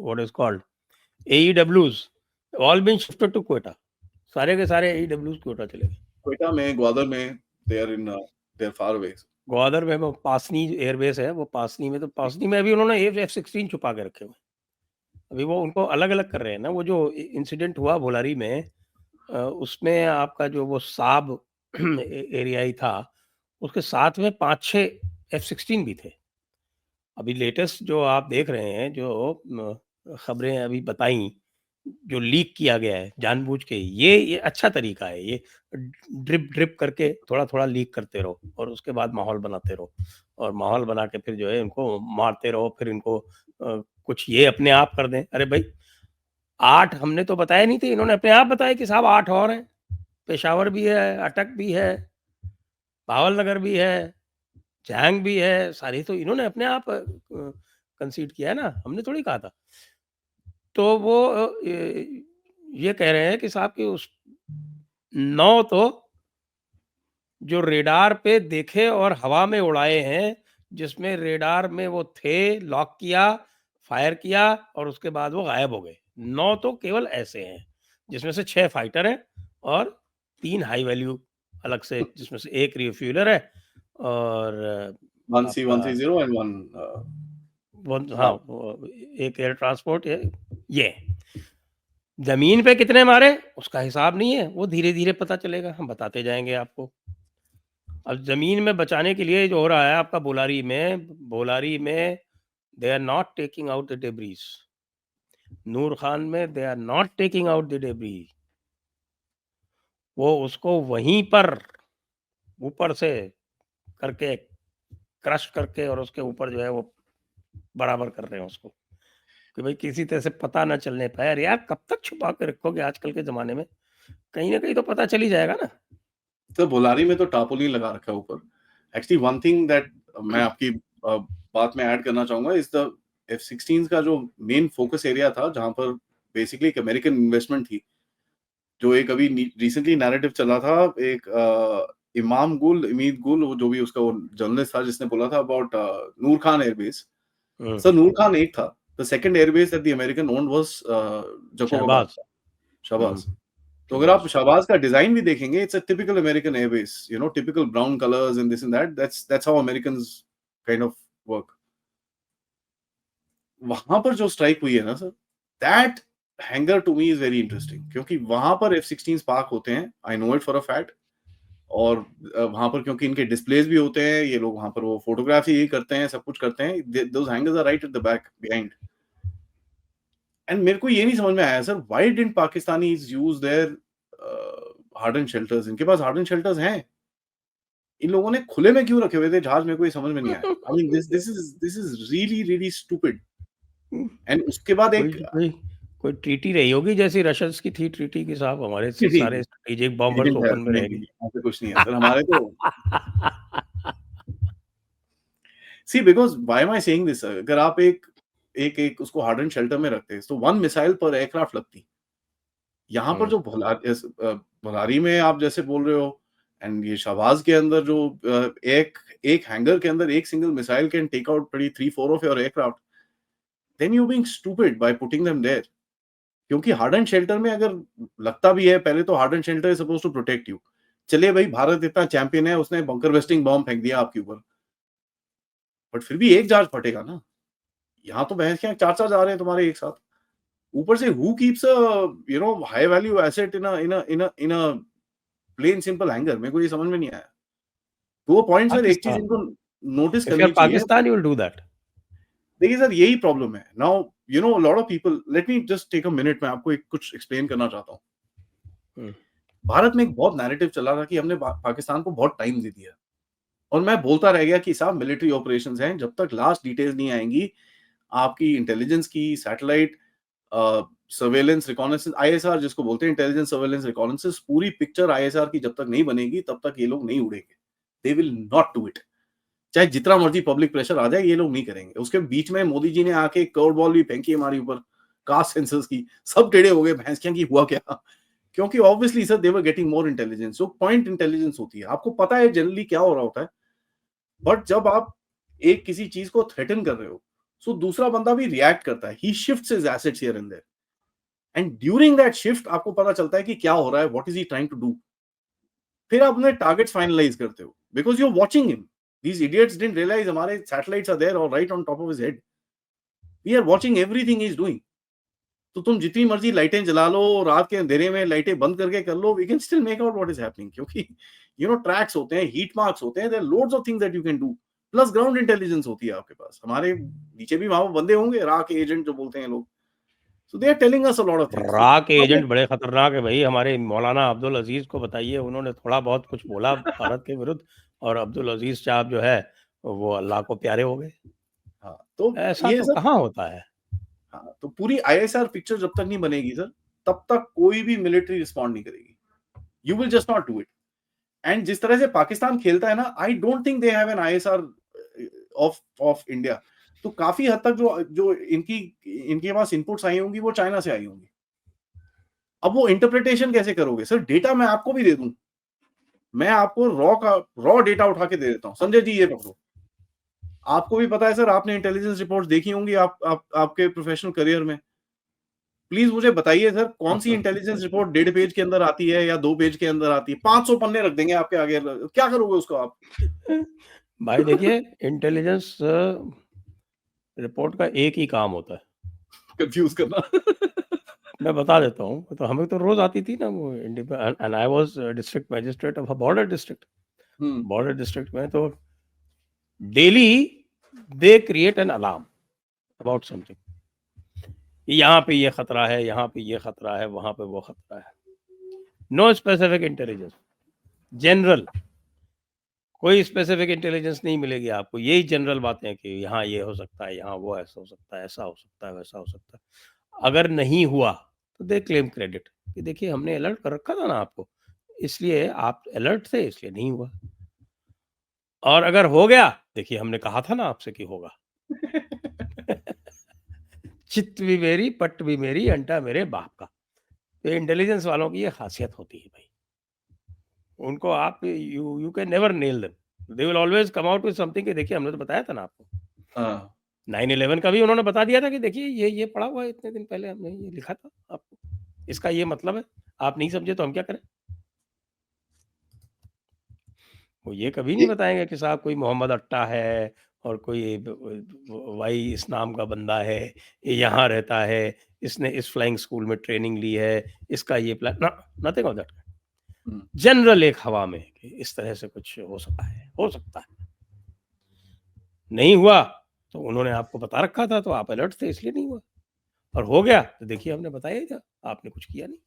what is called AEWs all been shifted to Quetta। सारे के सारे AEWs क्वेटा चले गए। क्वेटा में, ग्वादर में, they are in They're far away. Gwadar में वो पासनी एयरबेस है, वो पासनी में, तो पासनी में अभी उन्होंने F-16 छुपा के रखे हुए हैं। अभी वो उनको अलग-अलग कर रहे हैं ना। वो जो इंसिडेंट हुआ भोलारी में, उसमें आपका जो वो साब एरियाई था, उसके साथ में 5-6 F-16 भी थे। अभी लेटेस्ट जो आप देख रहे हैं, जो खबरें अभी बताई, जो लीक किया गया है जानबूझ के, ये अच्छा तरीका है। ये ड्रिप ड्रिप करके थोड़ा-थोड़ा लीक करते रहो और उसके बाद माहौल बनाते रहो, और माहौल बना के फिर जो है इनको मारते रहो, फिर इनको कुछ ये अपने आप कर दें। अरे भाई, 8 हमने तो बताए नहीं थे, इन्होंने अपने आप बताया कि साहब 8 और हैं। पेशावर भी है, अटक भी है, भावल नगर भी है, जैंग भी है, सारी तो इन्होंने अपने आप कंसीड किया है ना, हमने थोड़ी कहा था। तो वो ये कह रहे हैं कि साहब कि उस 9 तो जो रेडार पे देखे और हवा में उड़ाए हैं, जिसमें रेडार में वो थे, लॉक किया, फायर किया और उसके बाद वो गायब हो गए। 9 तो केवल ऐसे हैं, जिसमें से 6 फाइटर हैं और 3 हाई वैल्यू अलग से, जिसमें से 1 रिफ्यूलर है और 1C130 and one हाँ, वो एक एयर ट्रांसपोर्ट है। ये ज़मीन पे कितने मारे उसका हिसाब नहीं है, वो धीरे-धीरे पता चलेगा, हम बताते जाएँगे आपको। अब ज़मीन में बचाने के लिए जो हो रहा है आपका बोलारी में they are not taking out the debris. Noor Khan में they are not taking out the debris. वो उसको वहीं पर ऊपर से करके क्रश करके और उसके ऊपर जो है वो बराबर कर रहे हैं उसको, कि भाई किसी तरह से पता ना चलने पाए। अरे यार, कब तक छुपा के रखोगे आजकल के ज़माने में? कहीं न कहीं तो पता चल ही जाएगा ना। तो बोलारी में तो टार्पोलिन लगा रखा है ऊपर। एक्चुअली वन थिंग दैट मैं आपकी बात में ऐड करना चाहूँगा इज़ द F-16 का जो मेन फोकस एरिया था, जहाँ पर बेसिकली एक अमेरिकन इन्वेस्टमेंट थी, जो एक अभी रिसेंटली नैरेटिव चला था, एक इमीद गुल, वो जो भी उसका वो जर्नलिस्ट था जिसने बोला था about Noor Khan airbase. Sir Noor Khan एक था, the second airbase that the American owned was Jacobabad, Shahbaz. Shahbaz. तो अगर शहबाज। आप शाहबाज का डिजाइन भी देखेंगे, it's a typical American airbase, you know, typical brown colours and this and that, that's how Americans kind of work. वहां पर जो स्ट्राइक हुई है ना sir, that hangar to me is very interesting, क्योंकि वहां पर F-16 पार्क होते हैं, I know it for a fact. और वहां पर क्योंकि इनके डिस्प्लेस भी होते हैं, ये लोग वहां पर वो फोटोग्राफी करते हैं, सब कुछ करते हैं, those hangars are right at the back behind. And मेरे को ये नहीं समझ में आया sir, why didn't Pakistanis use their harden shelters? इनके पास हार्डन शेल्टर्स हैं, इन लोगों ने खुले में क्यों रखे हुए थे जहाज? मेरे को ये समझ में नहीं आया। I mean this is really really stupid. And उसके बाद कोई एक कोई कोई ट्रीटी रही होगी, जैसी रशियंस की थी ट्रीटी कि साहब हमारे नहीं, सारे स्ट्रेटेजिक बॉम्बर्स नहीं, ओपन में नहीं, रहेंगे। नहीं, ऐसा कुछ नहीं है सर, हमारे तो see because why am I saying this sir, अगर आप एक उसको हार्डन शेल्टर में रखते हैं, तो 1 मिसाइल पर एयरक्राफ्ट लगती। यहाँ पर जो भोलारी में आप जैसे बोल रहे हो, एंड ये शाहबाज के अंदर जो एक एक हैंगर के अंदर एक single missile can take out pretty 3-4 of your aircraft, then you being stupid by putting them there. क्योंकि हार्डन शेल्टर में अगर लगता भी है, पहले तो harden shelter is supposed to protect you. चलिए भाई, भारत इतना चैंपियन है, उसने बंकर बस्टिंग बॉम्ब फेंक दिया आपके ऊपर, बट फिर भी एक जहाज फटेगा ना। यहाँ तो भैंस के यहाँ 4-4 जा रहे हैं तुम्हारे एक साथ। ऊपर से who keeps a you know high value asset in a plain simple hanger? मेरे को ये समझ में नहीं आया। तो वो पॉइंट सर, एक चीज़ पाकिस्तान, इनको नोटिस इफ यू आर करनी चाहिए। Pakistan you will do that. देखिए सर, यही प्रॉब्लम है। Now you know lot of people, let me just take a minute, मैं आपको एक कुछ एक्सप्लेन करना चाहता हूँ। भारत में एक बहुत नैरेटिव चला था कि हमने पाकिस्तान को बहुत टाइम दे दिया, और मैं बोलता रह गया कि साहब मिलिट्री ऑपरेशंस हैं, जब तक लास्ट डिटेल्स नहीं आएंगी, आपकी इंटेलिजेंस की, सैटेलाइट सर्वेलेंस रिकॉनेसेंस, आईएसआर जिसको बोलते हैं, इंटेलिजेंस सर्वेलेंस रिकॉनेसेंस, पूरी पिक्चर आईएसआर की जब तक नहीं बनेगी, तब तक ये लोग नहीं उड़ेंगे। They will not do it. चाहे जितना मर्जी पब्लिक प्रेशर आ जाए, ये लोग नहीं करेंगे। उसके बीच में मोदी जी ने आके कर्व बॉल भी फेंकी हमारे ऊपर, कास्ट सेंसर्स की, सब टेढ़े हो गए, भैंस क्या की हुआ क्या? क्योंकि obviously sir they were getting more intelligence, जो पॉइंट इंटेलिजेंस होती है, आपको पता है जनरली क्या हो रहा होता है। बट जब आप एक किसी चीज को थ्रेटन कर रहे हो, सो दूसरा बंदा भी रिएक्ट करता है, he shifts his assets here and there, and during that shift आपको पता चलता है कि क्या हो रहा है, what is he trying to do. फिर आप अपने टारगेट्स फाइनलाइज करते हो because you are watching him. These idiots didn't realize हमारे satellites are there or right on top of his head. We are watching everything he's doing. तो तुम जितनी मर्जी लाइटें जला लो, रात के अंधेरे में लाइटें बंद करके कर लो, we can still make out what is happening. क्योंकि you know tracks होते हैं, heat marks होते हैं, there are loads of things that you can do. Plus ground intelligence होती है आपके पास. हमारे नीचे भी वहां बंदे होंगे, रा के एजेंट जो बोलते हैं लोग. So they are telling us a lot of things. रा के एजेंट बड़े खतरनाक है भाई. हमारे मौलाना अब्दुल अजीज को बताइए, उन्होंने थोड़ा बहुत कुछ बोला भारत के विरुद्ध और अब्दुल अजीज साहब जो है वो अल्लाह को प्यारे हो गए. हाँ, तो ऐसा ये तो सब कहाँ होता है. हाँ, तो पूरी आईएसआर पिक्चर जब तक नहीं बनेगी सर, तब तक कोई भी मिलिट्री रिस्पॉन्ड नहीं करेगी. You will just not do it. And जिस तरह से पाकिस्तान खेलता है ना, आई don't think they have an ISR of India. तो काफी हद तक जो इनके पास इनपुट्स आई होंगी वो चाइना से आई होंगी. अब वो इंटरप्रिटेशन कैसे करोगे सर? डेटा मैं आपको भी दे दूं, मैं आपको रॉ डेटा उठा के दे देता हूं. संजय जी ये पकड़ो. आपको भी पता है सर, आपने इंटेलिजेंस रिपोर्ट्स देखी होंगी आपके प्रोफेशनल करियर में. प्लीज मुझे बताइए सर, कौन सी इंटेलिजेंस रिपोर्ट 1.5 पेज के अंदर आती है या 2 पेज के अंदर आती है? 500 पन्ने रख देंगे आपके आगे, क्या करोगे उसको आप? भाई देखिए, इंटेलिजेंस रिपोर्ट का एक ही काम होता है, कंफ्यूज करना. मैं बता देता हूँ. तो हमें तो रोज आती थी ना वो. And I was district magistrate of a border district. Border district में तो daily they create an alarm about something. यहाँ पे ये खतरा है, यहाँ पे ये खतरा है, वहां पे वो खतरा है. No specific intelligence, general. कोई स्पेसिफिक इंटेलिजेंस नहीं मिलेगी आपको. यही जनरल बातें कि यहाँ ये हो सकता है, यहाँ वो ऐसा हो सकता है, ऐसा हो सकता है, वैसा हो सकता है. अगर नहीं हुआ तो दे क्लेम क्रेडिट कि देखिए हमने अलर्ट कर रखा था ना आपको, इसलिए आप अलर्ट थे, इसलिए नहीं हुआ. और अगर हो गया, देखिए हमने कहा था ना आपसे कि होगा. चित्त भी मेरी, पट भी मेरी, अंटा मेरे बाप का. तो इंटेलिजेंस वालों की ये खासियत होती है भाई. उनको आप you can never nail them. They will always come out with something कि देखिए हमने तो बताया था ना आपको. 9/11 का भी उन्होंने बता दिया था कि देखिए ये पड़ा हुआ है, इतने दिन पहले हमने ये लिखा था आपको, इसका ये मतलब है. आप नहीं समझे तो हम क्या करें. वो ये कभी नहीं बताएंगे कि साहब कोई मोहम्मद अट्टा है और कोई वाई इस नाम का बंदा है, ये यहाँ रहता है, इसने इस फ्लाइंग स्कूल में ट्रेनिंग ली है, इसका ये प्लान ना, नथिंग ऑफ दैट. जनरल एक हवा में कि इस तरह से कुछ हो सकता है. नहीं हुआ तो उन्होंने आपको बता रखा था, तो आप अलर्ट थे, इसलिए नहीं हुआ. और हो गया तो देखिए हमने बताया ही था, आपने कुछ किया नहीं.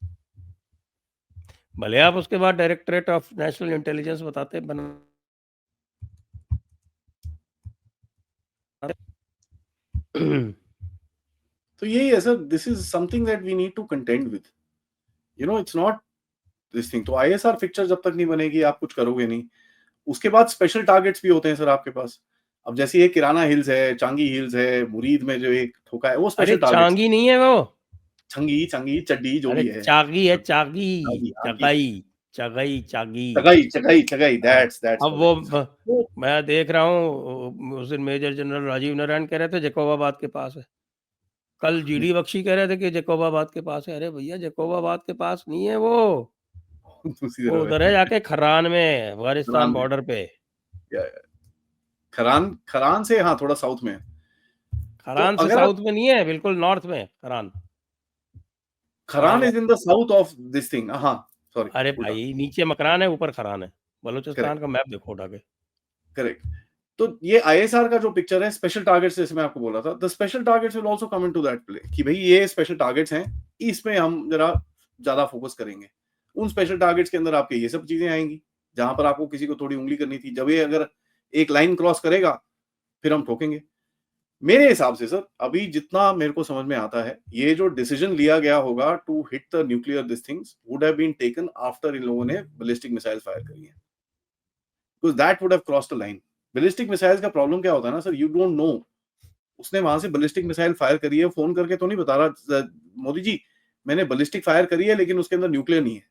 भले आप उसके बाद डायरेक्टरेट ऑफ नेशनल इंटेलिजेंस बताते बना. तो यही है sir, this is something that we need to contend with. You know it's not this thing. तो आईएसआर पिक्चर जब तक नहीं बनेगी आप कुछ करोगे नहीं. उसके बाद स्पेशल टारगेट्स भी होते हैं सर आपके पास. अब जैसे ये किराना हिल्स है, चांगी हिल्स है, मुरीद में जो एक ठोका है, वो स्पेशल टारगेट. चांगी नहीं है वो, चंगी चड्डी जो भी है. चागी है, चागी, चगाई. दैट्स अब वो मैं देख रहा हूँ, उस दिन मेजर जनरल राजीव नारायण कह रहे थे जैकोबाबाद के पास है. कल जीडी बख्शी कह रहे थे कि जैकोबाबाद के पास है. अरे भैया जैकोबाबाद के पास नहीं है वो उधर है जाके खरान में, अफगानिस्तान बॉर्डर पे. खरान से हाँ थोड़ा साउथ में. खरान से साउथ में नहीं है, बिल्कुल नॉर्थ में. खरान is in the south of this thing. हाँ सॉरी. अरे भाई नीचे मकरान है, ऊपर खरान है. बलूचिस्तान का मैप देखो उठा के. करेक्ट. तो ये आईएसआर का जो पिक्चर है, स्पेशल टारगेट्स जैसे मैं आपको बोला था, the special targets will also come into that play कि भाई ये स्पेशल टारगेट्स हैं, इसमें हम जरा ज्यादा फोकस करेंगे. उन स्पेशल टारगेट्स के अंदर आपके ये सब चीजें आएंगी जहां पर आपको किसी को थोड़ी उंगली करनी थी. जब ये अगर एक लाइन क्रॉस करेगा फिर हम ठोकेंगे. मेरे हिसाब से सर अभी जितना मेरे को समझ में आता है, ये जो डिसीजन लिया गया होगा to hit the nuclear this things would have been taken after इन लोगों ने बैलिस्टिक मिसाइल फायर करी है. Because that would have crossed the line. Ballistic missiles का प्रॉब्लम क्या होता है ना सर, यू डोंट नो. उसने वहां से बैलिस्टिक मिसाइल फायर करी है, फोन करके तो नहीं बता रहा मोदी जी मैंने बैलिस्टिक फायर करी है लेकिन उसके अंदर न्यूक्लियर नहीं है.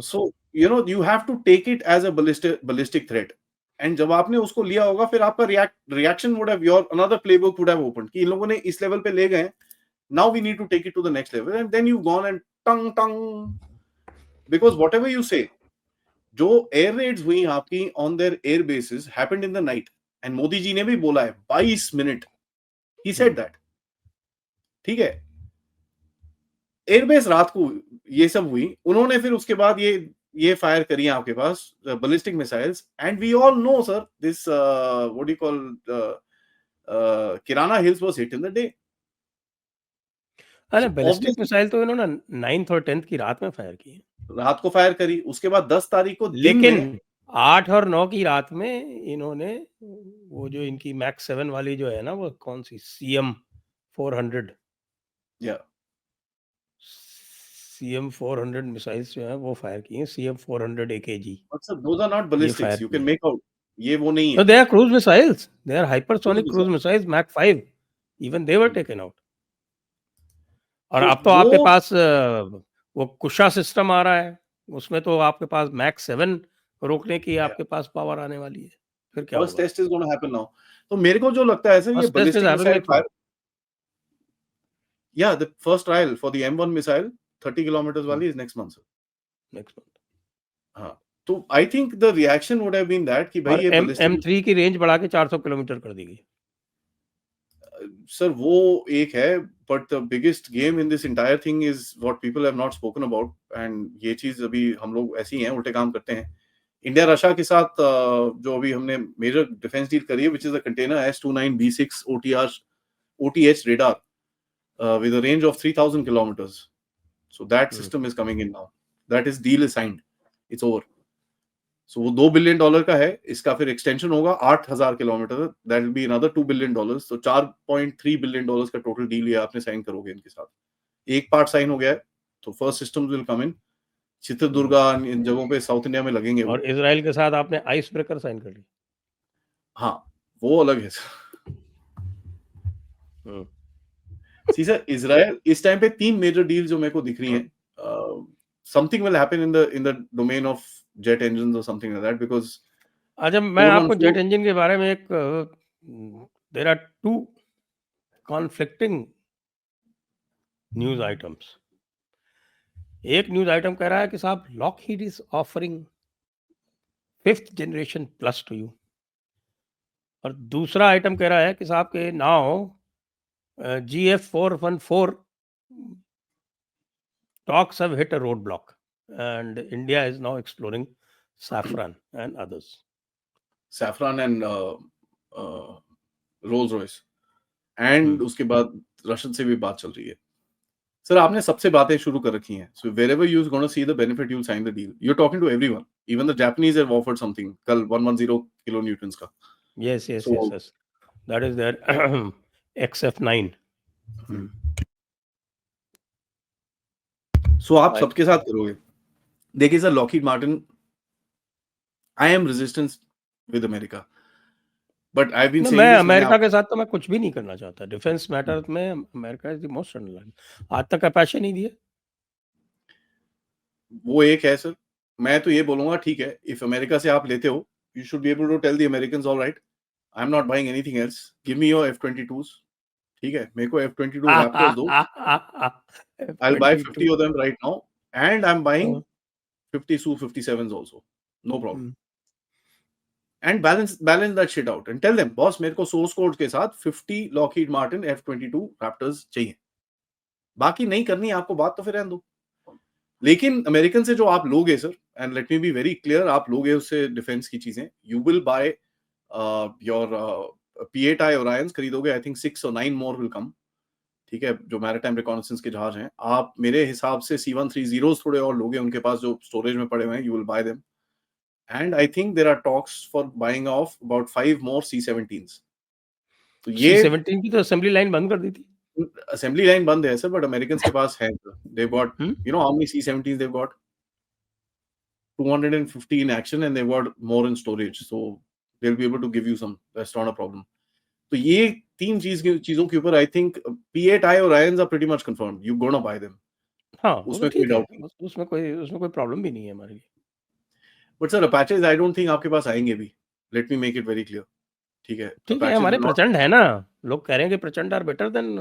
So you know you have to take it as a ballistic threat. And जब आपने उसको लिया होगा फिर आपका reaction would have your another playbook would have opened कि इन लोगों ने इस लेवल पे ले गए, now we need to take it to the next level. And then you gone and tongue because whatever you say, जो air raids हुई आपकी on there air bases happened in the night, and Modi ji ने भी बोला है 22 minute, he said that. ठीक है, airbase रात को ये सब हुई, उन्होंने फिर उसके बाद ये फायर करी आपके पास ballistic missiles, and we all know sir this what do you call Kirana hills was hit in the day. अरे बैलिस्टिक मिसाइल तो इन्होंने 9th और 10th की रात में फायर की है, रात को फायर करी, उसके बाद 10 तारीख को दिन लेकिन में 8 और 9 की रात में इन्होंने वो जो इनकी मैक 7 वाली जो है ना, वो कौन सी CM 400 या CM 400 मिसाइल्स जो है वो फायर की हैं, CM 400 AKG। Sir those are not ये बैलिस्टिक्स, फायर यू की कैन है। मेक आउट, ये वो नहीं No, है। they are cruise missiles. They are hypersonic Cruise cruise missiles, Mach 5. Even they were taken out. और तो अब तो आपके वो पास वो कुशा सिस्टम आ रहा है, उसमें तो आपके पास मैक 7 रोकने की आपके पास पावर आने वाली है। फिर क्या फर्स्ट होगा? Test is gonna happen now. तो मेरे को जो लगता है सर, ये First test is ballistic happening missile next fire, month. या the first trial for the M1 missile 30 kilometre वाली is next month sir. Next month. हाँ, तो I think the reaction would have been that कि भाई और ये ballistic M3 की range बढ़ा के 400 किलोमीटर कर दी गई। सर वो एक है, but the biggest game in this entire thing is what people have not spoken about, and ये चीज अभी हम लोग ऐसे ही हैं, उल्टे काम करते हैं। इंडिया रशिया के साथ जो अभी हमने मेजर डिफेंस डील करी है, which is a container S29B6 OTH radar with a range of 3000 kilometers. So that system is coming in now. That is deal is signed. It's over. So वो $2 billion का है, इसका फिर extension होगा 8000 kilometre, that will be another $2 billion। तो $4.3 billion का total deal ये आपने साइन करोगे इनके साथ। एक पार्ट साइन हो गया है, तो फर्स्ट सिस्टम्स विल कम इन चित्रदुर्गा, इन जगहों पे साउथ इंडिया में लगेंगे वो। और इजराइल के साथ आपने आइस ब्रेकर साइन कर ली। हाँ, वो अलग है सी सर, इजराइल इस टाइम पे 3 मेजर डील जो मेरे को दिख रही हैं, something will happen in the domain of jet engines और समथिंग लाइक दैट, बिकॉज़ अच्छा, मैं आपको जेट इंजन के बारे में एक there are 2 conflicting news items. एक न्यूज़ आइटम कह रहा है कि साहब Lockheed is offering 5th generation plus to you, और दूसरा आइटम कह रहा है कि साहब के now GF414 talks have hit a roadblock and India is now exploring saffron and others. Saffron and Rolls Royce, and उसके बाद रशियन से भी बात चल रही है। सर आपने सबसे बातें शुरू कर रखी हैं, सो wherever you are going to see the benefit, you'll sign the deal. You're talking to everyone, even the Japanese have offered something कल 110 kilonewtons का। Yes, yes, So- yes, yes. That is their XF9. सो आप Right. सबके साथ करोगे। देखिए sir, Lockheed Martin, I am resistance with America, but I been No, saying मैं this, America के साथ तो मैं कुछ भी नहीं करना चाहता। डिफेंस मैटर में America is the most unlike. आज तक अपाचे नहीं दिए। वो एक है सर। मैं तो ये बोलूंगा, ठीक है, इफ अमेरिका से आप लेते हो, you should be able to tell the Americans, all right, I am not buying anything else, give me your F-22s। ठीक है, मेरे को F-22 रैप्टर्स दो, I will buy 50 of them right now, and I'm buying 50 Su-57s also, no problem। and balance that shit out and tell them, boss, मेरे को source code के साथ 50 Lockheed Martin F-22 raptors चाहिए। बाकी नहीं करनी आपको बात तो फिर रहने दो। लेकिन अमेरिकन से जो आप लोगे sir, and let me be very clear, आप लोगे उससे डिफेंस की चीजें, you will by your P-8I ओरायंस खरीदोगे, I think 6 or 9 more will come. ठीक है, जो मैरिटाइम रिकॉनेसेंस के जहाज हैं, आप मेरे हिसाब से C-130s थोड़े और लोगे, उनके पास जो स्टोरेज में पड़े हुए हैं, you will buy them. And I think there are talks for buying of about 5 more C-17s। तो ये C-17 की तो असेंबली लाइन बंद कर दी थी। असेंबली लाइन बंद है सर, बट अमेरिकन्स के पास है। They got, you know how many C-17s they've got? 250 in action, and they've got more in storage, so they'll be able to give you some, that's not a problem। तो ये 3 चीजों के ऊपर I think P-8I और Orions are pretty much confirmed, you gonna buy them। हाँ, वो तो उसमें कोई ठीक है, डाउट नहीं। उसमें कोई प्रॉब्लम भी नहीं है हमारे लिए। But sir apaches I don't think आपके पास आएंगे भी, let me make it very clear. ठीक है, ठीक है, Apaches हमारे will not- प्रचंड है ना, लोग कह रहे हैं कि प्रचंड आर बेटर देन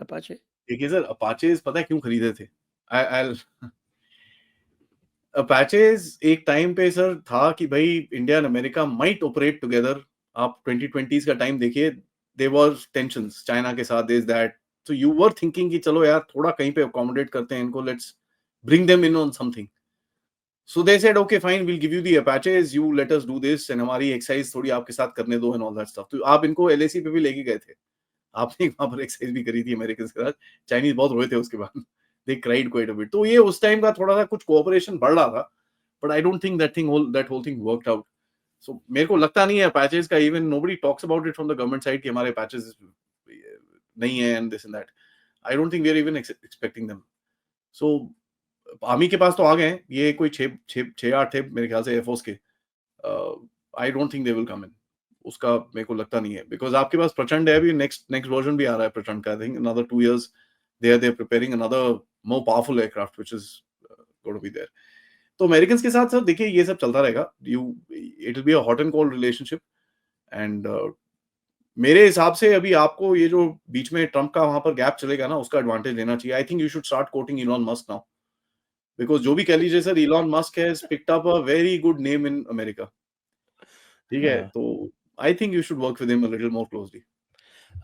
अपाचे। देखिए सर, अपाचेज पता है क्यों खरीदे थे? अपाचेज एक टाइम पे सर था कि भाई India and America might operate together. आप 2020s का टाइम देखिए, देयर वाज टेंशंस चाइना के साथ, this that, so you were thinking कि चलो यार थोड़ा कहीं पे अकोमोडेट करते हैं इनको, let's bring them in on something. So they said okay fine, we'll give you the apaches, you let us do this and हमारी एक्सरसाइज थोड़ी आपके साथ करने दो एंड ऑल दैट स्टफ। तो आप इनको एलएसी पे भी लेके गए थे, आपने वहां पर एक्सरसाइज भी करी थी अमेरिकन के साथ। चाइनीज बहुत रोए थे उसके बाद, दे क्राइड क्वाइट अ बिट। तो ये उस टाइम का थोड़ा सा कुछ कोऑपरेशन बढ़ रहा था, but I don't think that whole thing worked out. So मेरे को लगता नहीं है पैचेस का, even nobody talks about it from the government side कि हमारे पैचेस नहीं है and this and that. I don't think we are even expecting them. So army के पास तो आ गए हैं, ये कोई 6-8 थे मेरे ख्याल से एयरफोर्स के। I don't think they will come in, उसका मेरे को लगता नहीं है, बिकॉज आपके पास प्रचंड है, अभी नेक्स्ट वर्जन भी आ रहा है प्रचंड का। I think another 2 years they are preparing another more powerful aircraft which is going to be there. तो अमेरिकन के साथ सर देखिए ये सब चलता रहेगा, it will be a hot and cold relationship. And मेरे हिसाब से अभी आपको ये जो बीच में ट्रम्प का वहां पर गैप चलेगा ना, उसका एडवांटेज लेना चाहिए। I think you should start coating Elon Musk now, because जो भी कह लीजिए sir, Elon Musk has picked up a very good name in America. ठीक है, हाँ, तो I think you should work with him a little more closely.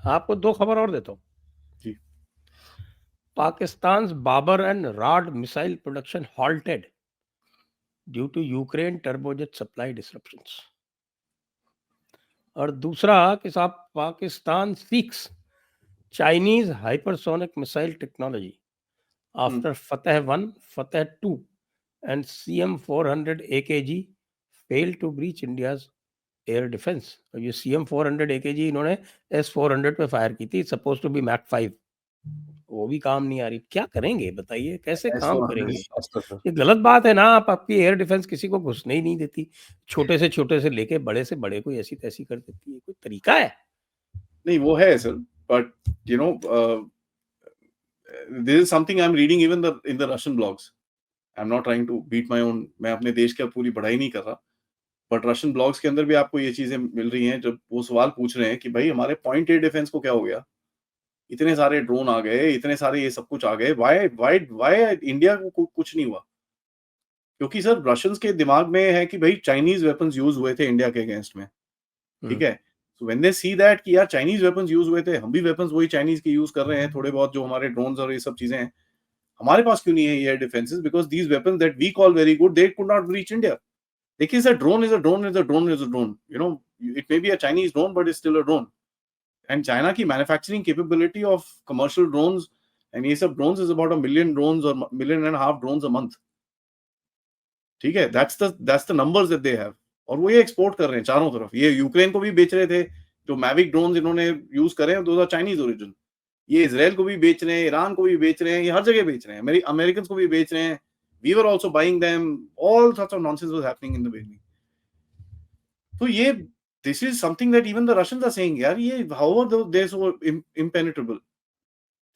आपको 2 खबर और देता हूँ। जी। Pakistan's Babar and Rad missile production halted due to Ukraine turbojet supply disruptions. और दूसरा कि साहब Pakistan seeks Chinese hypersonic missile technology after Fateh 1, Fateh 2 and CM-400 AKG failed to breach India's air defence. और ये CM-400 AKG इन्होंने S-400 पे fire की थी, सपोज टू बी मैक 5, वो भी काम नहीं आ रही। क्या करेंगे बताइए, कैसे काम करेंगे? ये गलत बात है ना, आप आपकी एयर डिफेंस किसी को घुसने ही नहीं देती, छोटे से लेके बड़े से बड़े कोई ऐसी तैसी कर देती है, कोई तरीका है? नहीं वो है sir, but you know this is something I am reading even in the Russian blogs. I am not trying to beat my own, मैं अपने देश की पूरी बढ़ाई नहीं कर रहा, बट रशियन ब्लॉग्स के अंदर भी आपको ये चीजें मिल रही हैं, जब वो सवाल पूछ रहे हैं कि भाई हमारे पॉइंट ए डिफेंस को क्या हो गया, इतने सारे ड्रोन आ गए, इतने सारे ये सब कुछ आ गए, व्हाई व्हाई व्हाई इंडिया को कुछ नहीं हुआ? क्योंकि सर रशियंस के दिमाग में है कि भाई चाइनीज वेपन्स यूज हुए थे इंडिया के अगेंस्ट में, ठीक है। So when they see that कि यार चाइनीज वेपन्स यूज हुए थे, हम भी वेपन्स वही चाइनीज के यूज कर रहे हैं थोड़े बहुत, जो हमारे ड्रोन्स और ये सब चीजें हैं, हमारे पास क्यों नहीं है air defences? Because these weapons that we call very good, they could not reach India. देखिए sir, drone is a drone is a drone is a drone, you know, it may be a Chinese drone but is still a drone. And China की manufacturing capability of commercial drones and ये सब drones is about 1 million drones और 1.5 million drones a month. ठीक है, that's the numbers that they have, और वो ये export कर रहे हैं चारों तरफ। ये यूक्रेन को भी बेच रहे थे, जो मैविक ड्रोन्स इन्होंने यूज करे हैं, दोज आर चाइनीज ओरिजिन। ये इजराइल को भी बेच रहे हैं, ईरान को भी बेच रहे हैं, ये हर जगह बेच रहे हैं, मेरी अमेरिकन को भी बेच रहे हैं। We were also buying them, all sorts of nonsense was happening in the beginning. तो ये this is something that even the Russians are saying, यार ये how are they so impenetrable.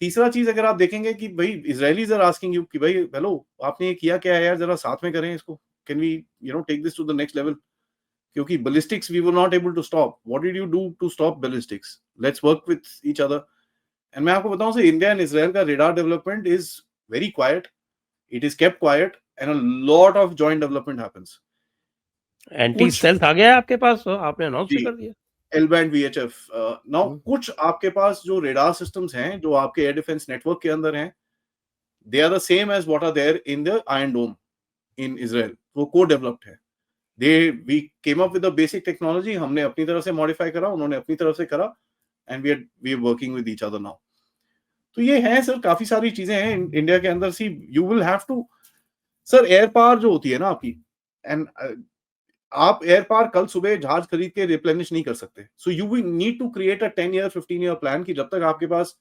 तीसरा चीज अगर आप देखेंगे कि भाई इजरायलीज आर आस्किंग यू कि भाई हेलो, आपने ये किया क्या है यार, जरा साथ में करें इसको, can we you know take this to the next level? क्योंकि ballistics we were not able to stop. What did you do to stop ballistics? Let's work with each other. And मैं आपको बताऊं सर, इंडिया एंड इसराइल का radar development is very quiet. It is kept quiet and a lot of joint development happens. Anti कुछ stealth आ गया है आपके पास, तो आपने अनाउंस भी जी, कर दिया। L-band VHF. Now कुछ आपके पास जो radar systems हैं, जो आपके air defense network के अंदर हैं, they are the same as what are there in the Iron Dome in Israel. वो co-developed है। We came up with the basic technology, हमने अपनी तरफ से modify करा, उन्होंने अपनी तरफ से करा, and we are working with each other now. तो ये है सर, काफी सारी चीजें हैं इंडिया के अंदर। See you will have to sir, air power जो होती है ना आपकी, एंड आप एयर पावर कल सुबह जहाज खरीद के रिप्लेनिश नहीं कर सकते। So you will need to create a 10 year 15 year plan कि जब तक आपके पास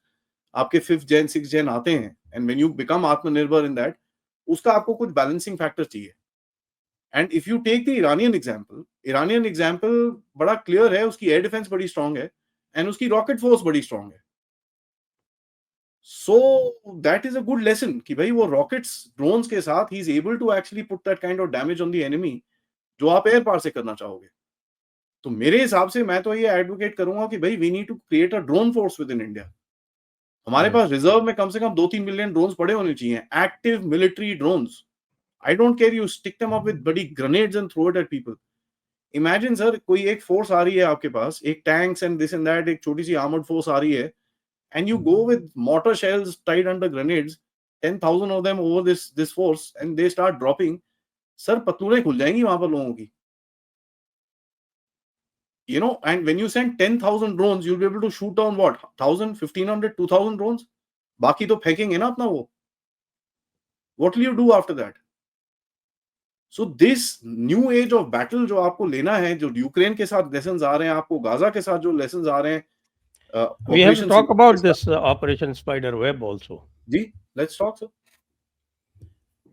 आपके 5th gen 6th gen आते हैं, एंड व्हेन यू बिकम आत्मनिर्भर इन दैट, उसका आपको कुछ बैलेंसिंग फैक्टर चाहिए। And if you take the Iranian example बड़ा क्लियर है, उसकी एयर डिफेंस बड़ी स्ट्रांग है एंड उसकी रॉकेट फोर्स बड़ी स्ट्रांग है। So that is a good lesson कि भाई वो रॉकेट्स ड्रोन्स के साथ ही is able to actually put that kind of damage on the enemy, जो आप एयर पावर से करना चाहोगे। तो मेरे हिसाब से मैं तो ये एडवोकेट करूंगा कि भाई we need to create a drone force within India. हमारे पास रिजर्व में कम से कम 2-3 मिलियन ड्रोन्स पड़े होने चाहिए, active military drones. I don't care, you stick them up with bloody grenades and throw it at people. Imagine sir, कोई एक force आ रही है आपके पास, एक tanks and this and that, एक छोटी सी armored force आ रही है, and you go with mortar shells tied under grenades, 10,000 of them over this force, and they start dropping. Sir पतलूने खुल जाएंगी वहां पर लोगों की. You know, and when you send 10,000 drones, you'll be able to shoot down what, 1,000, 1,500, 2,000 drones. बाकी तो फेंकेंगे ना अपना वो. What will you do after that? So this new age of battle जो आपको लेना है, जो यूक्रेन के साथ लेसन्स आ रहे हैं, आपको गाजा के साथ जो लेसन्स आ रहे हैं, We have to Operation talk Sindoor about के साथ. this Operation Spider Web also. Ji, let's talk sir.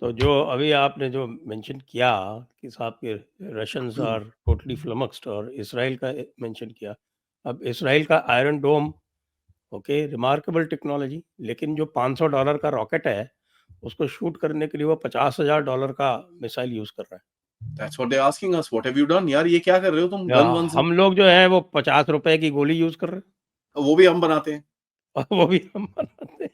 तो जो अभी आपने जो मेंशन किया कि साहब के रशियंस आर टोटली फ्लमक्स्ड, और इसराइल का मेंशन किया. अब इसराइल का आयरन डोम, ओके, रिमार्केबल टेक्नोलॉजी, लेकिन जो $500 का रॉकेट है उसको शूट करने के लिए वो $50,000 का मिसाइल यूज कर रहा है. That's what they're asking us. What have you done? यार ये क्या कर रहे हो तुम? गन वन से हम लोग जो है वो ₹50 की गोली यूज कर रहे हैं, वो भी हम बनाते हैं. और वो भी हम बनाते हैं.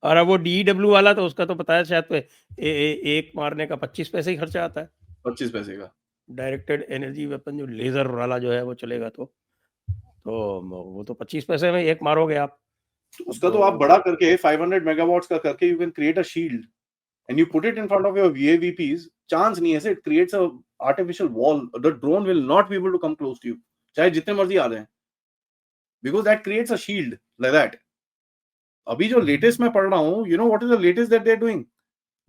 और अब वो DEW वाला तो उसका तो पता है शायद एक मारने का 25 पैसे ही खर्चा आता है. 25 पैसे का. डायरेक्टेड एनर्जी वेपन जो लेजर वाला जो है वो चलेगा तो वो तो 25 पैसे में एक मारोगे आप. उसका तो आप बड़ा करके 500 मेगावाट्स का करके you can create a shield and you put it in front of your VAVPs. Chance नहीं है sir, it creates a artificial wall. The drone will not be able to come close to you, चाहे जितने मर्जी आ जाएं, because that creates a shield like that. अभी जो latest मैं पढ़ रहा हूँ, you know what is the latest that they are doing?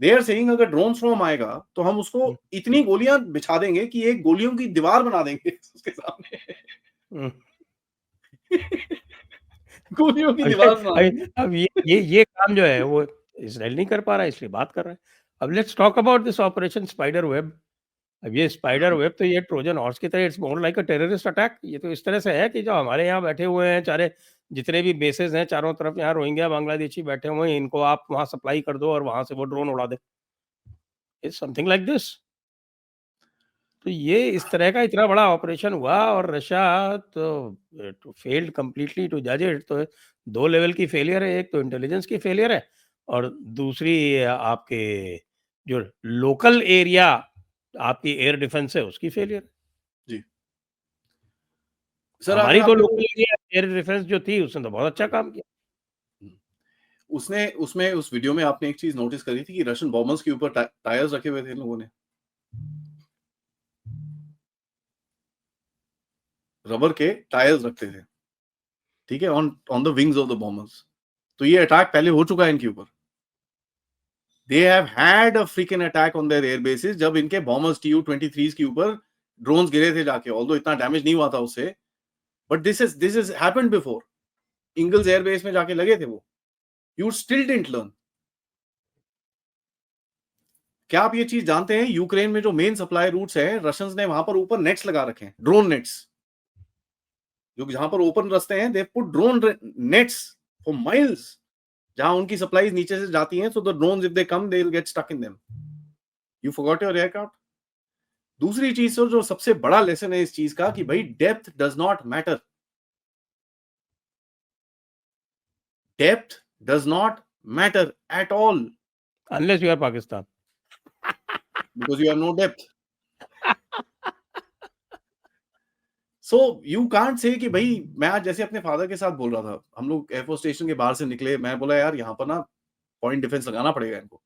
They are saying अगर ड्रोन स्टॉर्म आएगा तो हम उसको इतनी गोलियां बिछा देंगे कि एक गोलियों की दीवार बना देंगे उसके सामने. गोलियों की दीवार बना देंगे. अब ये काम जो है वो इसराइल नहीं कर पा रहा है, इसलिए बात कर रहा है. अब let's talk about this operation spider web. अब ये स्पाइडर वेब तो ये ट्रोजन हॉर्स की तरह, it's more like a terrorist attack. ये तो इस तरह से है कि जो हमारे यहाँ बैठे हुए हैं, चारे जितने भी बेसेस हैं चारों तरफ, यहाँ रोहिंग्या बांग्लादेशी बैठे हुए हैं, इनको आप वहाँ सप्लाई कर दो और वहाँ से वो ड्रोन उड़ा दे. It's something like this. तो ये इस तरह का इतना बड़ा ऑपरेशन हुआ, और रशिया तो फेल्ड कंप्लीटली टू जज इट. तो 2 लेवल की फेलियर है. एक तो इंटेलिजेंस की फेलियर है, और दूसरी आपके जो लोकल एरिया आपकी एयर डिफेंस है उसकी फेलियर. जी सर, हमारी तो आपने लोकल एरिया एयर डिफेंस जो थी उसने तो बहुत अच्छा काम किया. उसने उसमें उस वीडियो में आपने एक चीज नोटिस करी थी कि रशियन बॉम्बर्स के ऊपर टायर्स रखे हुए थे इन लोगों ने, रबर के टायर्स रखते थे, ठीक है, on on the wings of the bombers. तो ये अटैक पहले हो चुका है इनके ऊपर. They have had a freaking attack on their air bases जब इनके बॉम्बर्स Tu-23s के ऊपर ड्रोन्स गिरे थे जाके. ऑल्दो इतना डैमेज नहीं हुआ था उससे, but this is happened before. Ingalls air base में जाके लगे थे वो. You still didn't learn. क्या आप ये चीज जानते हैं, यूक्रेन में जो मेन सप्लाई रूट्स है, रशियंस ने वहां पर ऊपर नेट्स लगा रखे हैं, ड्रोन नेट्स. जो जहां पर ओपन रास्ते हैं, they put drone nets for miles, जहां उनकी सप्लाईज नीचे से जाती हैं, so the drones if they come they will get stuck in them. You forgot your aircraft. दूसरी चीज जो सबसे बड़ा लेसन है इस चीज का, कि भाई depth does not matter. Depth does not matter at all, unless you are Pakistan, because you have no depth. So you can't say कि भाई, मैं आज जैसे अपने फादर के साथ बोल रहा था, हम लोग एयरफोर्स स्टेशन के बाहर से निकले, मैं बोला यार यहाँ पर ना पॉइंट डिफेंस लगाना पड़ेगा इनको.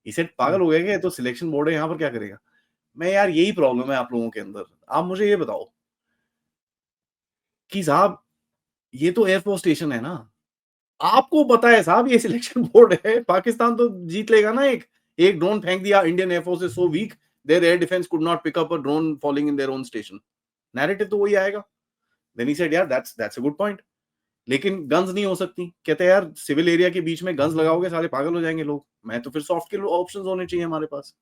इसे पागल हो गए, तो सिलेक्शन बोर्ड है यहाँ पर, क्या करेगा? मैं यार यही प्रॉब्लम है आप लोगों के अंदर. आप मुझे ये बताओ कि साहब ये तो एयरफोर्स स्टेशन है ना, आपको पता है साहब ये सिलेक्शन बोर्ड है. पाकिस्तान तो जीत लेगा ना. एक ड्रोन फेंक दिया, Indian air force is so weak, their air defence could not pick up a drone falling in their own station. Narrative तो वही आएगा. देन ही सेड यार दैट्स अ गुड पॉइंट, लेकिन गन्स नहीं हो सकती. कहते हैं यार सिविल एरिया के बीच में गन्स लगाओगे सारे पागल हो जाएंगे लोग. मैं तो फिर सॉफ्ट किल ऑप्शंस होने चाहिए हमारे पास.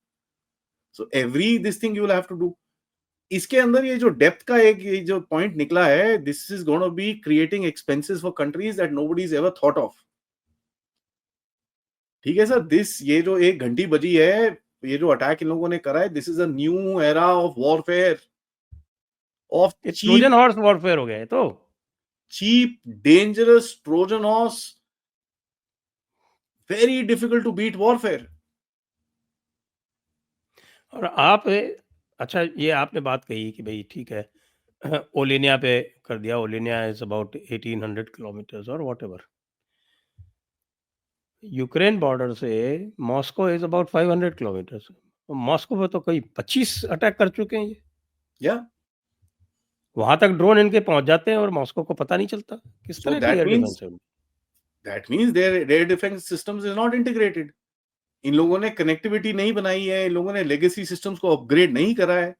So every this thing you will have to do. इसके अंदर ये जो डेप्थ का एक ये जो पॉइंट निकला है, this is gonna be creating expenses for countries that nobody is ever thought of. ठीक है सर, ये जो एक घंटी बजी है, ये जो अटैक इन लोगों ने करा है, this is a new era of warfare, of Trojan horse warfare हो गया है. तो cheap, dangerous Trojan horse, very difficult to beat warfare. और आप अच्छा ये आपने बात कही कि भाई ठीक है ओलिनिया पे कर दिया, ओलिनिया इज अबाउट 1800 किलोमीटर्स और व्हाटएवर। यूक्रेन बॉर्डर से Moscow is about 500 kilometres. Moscow पे तो कोई 25 अटैक कर चुके हैं ये। Yeah. वहां तक ड्रोन इनके पहुंच जाते हैं और मॉस्को को पता नहीं चलता। किस So तरह की that एयर means डिफेंस है उनकी? that means their defense systems is not integrated. इन लोगों ने कनेक्टिविटी नहीं बनाई है, इन लोगों ने लेगेसी सिस्टम्स को अपग्रेड नहीं करा है।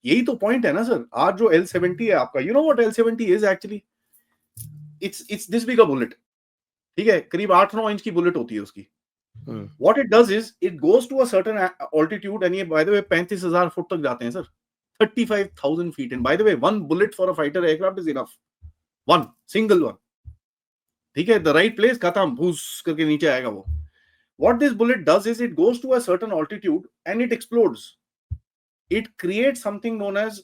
यही तो पॉइंट है ना सर। आज जो L70 है आपका, you know what L70 is actually? It's this big a bullet, ठीक है, करीब 8-9 इंच की बुलेट होती है उसकी। What it does is it goes to a certain altitude, and ये बाय द वे 35,000 फुट तक जाते हैं sir, 35,000 feet. And by the way one bullet for a fighter aircraft is enough, one single one, ठीक है, the right place, खत्म, भूस करके नीचे आएगा वो। What this bullet does is it goes to a certain altitude and it explodes. It creates something known as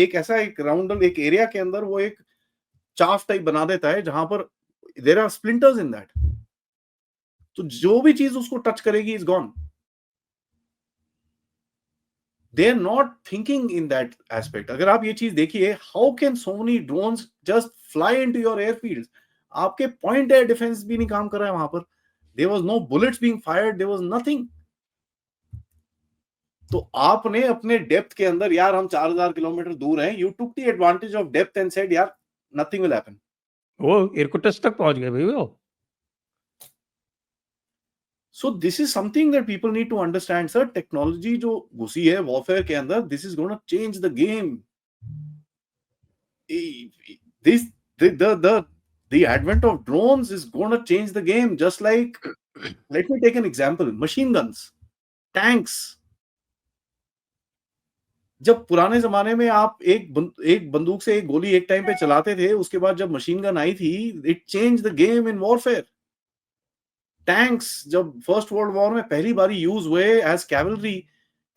एक ऐसा एक राउंड एक एरिया के अंदर वो एक चाफ टाइप बना देता है जहां पर there are splinters in that. तो जो भी चीज उसको टच करेगी is gone. They are not thinking in that aspect. अगर आप ये चीज देखिए, how can so many drones just fly into your airfields? आपके पॉइंट एयर डिफेंस भी नहीं काम कर रहा है वहां पर। There was no bullets being fired, there was nothing. तो आपने अपने डेप्थ के अंदर, यार हम 4000 किलोमीटर दूर हैं, you took the advantage of depth and said यार नथिंग विल हैपन। वो इरकुटस्क तक पहुंच गए भाई वो। So this is something that people need to understand sir. Technology जो घुसी है वॉरफेयर के अंदर, this is gonna change the game. This the advent of drones is going to change the game, just like, let me take an example, machine guns, tanks. जब पुराने जमाने में आप एक बंदूक से एक गोली एक टाइम पे चलाते थे, उसके बाद जब मशीन गन आई थी, it change the game in warfare. Tanks जब फर्स्ट वर्ल्ड वॉर में पहली बार यूज हुए एज कैवलरी,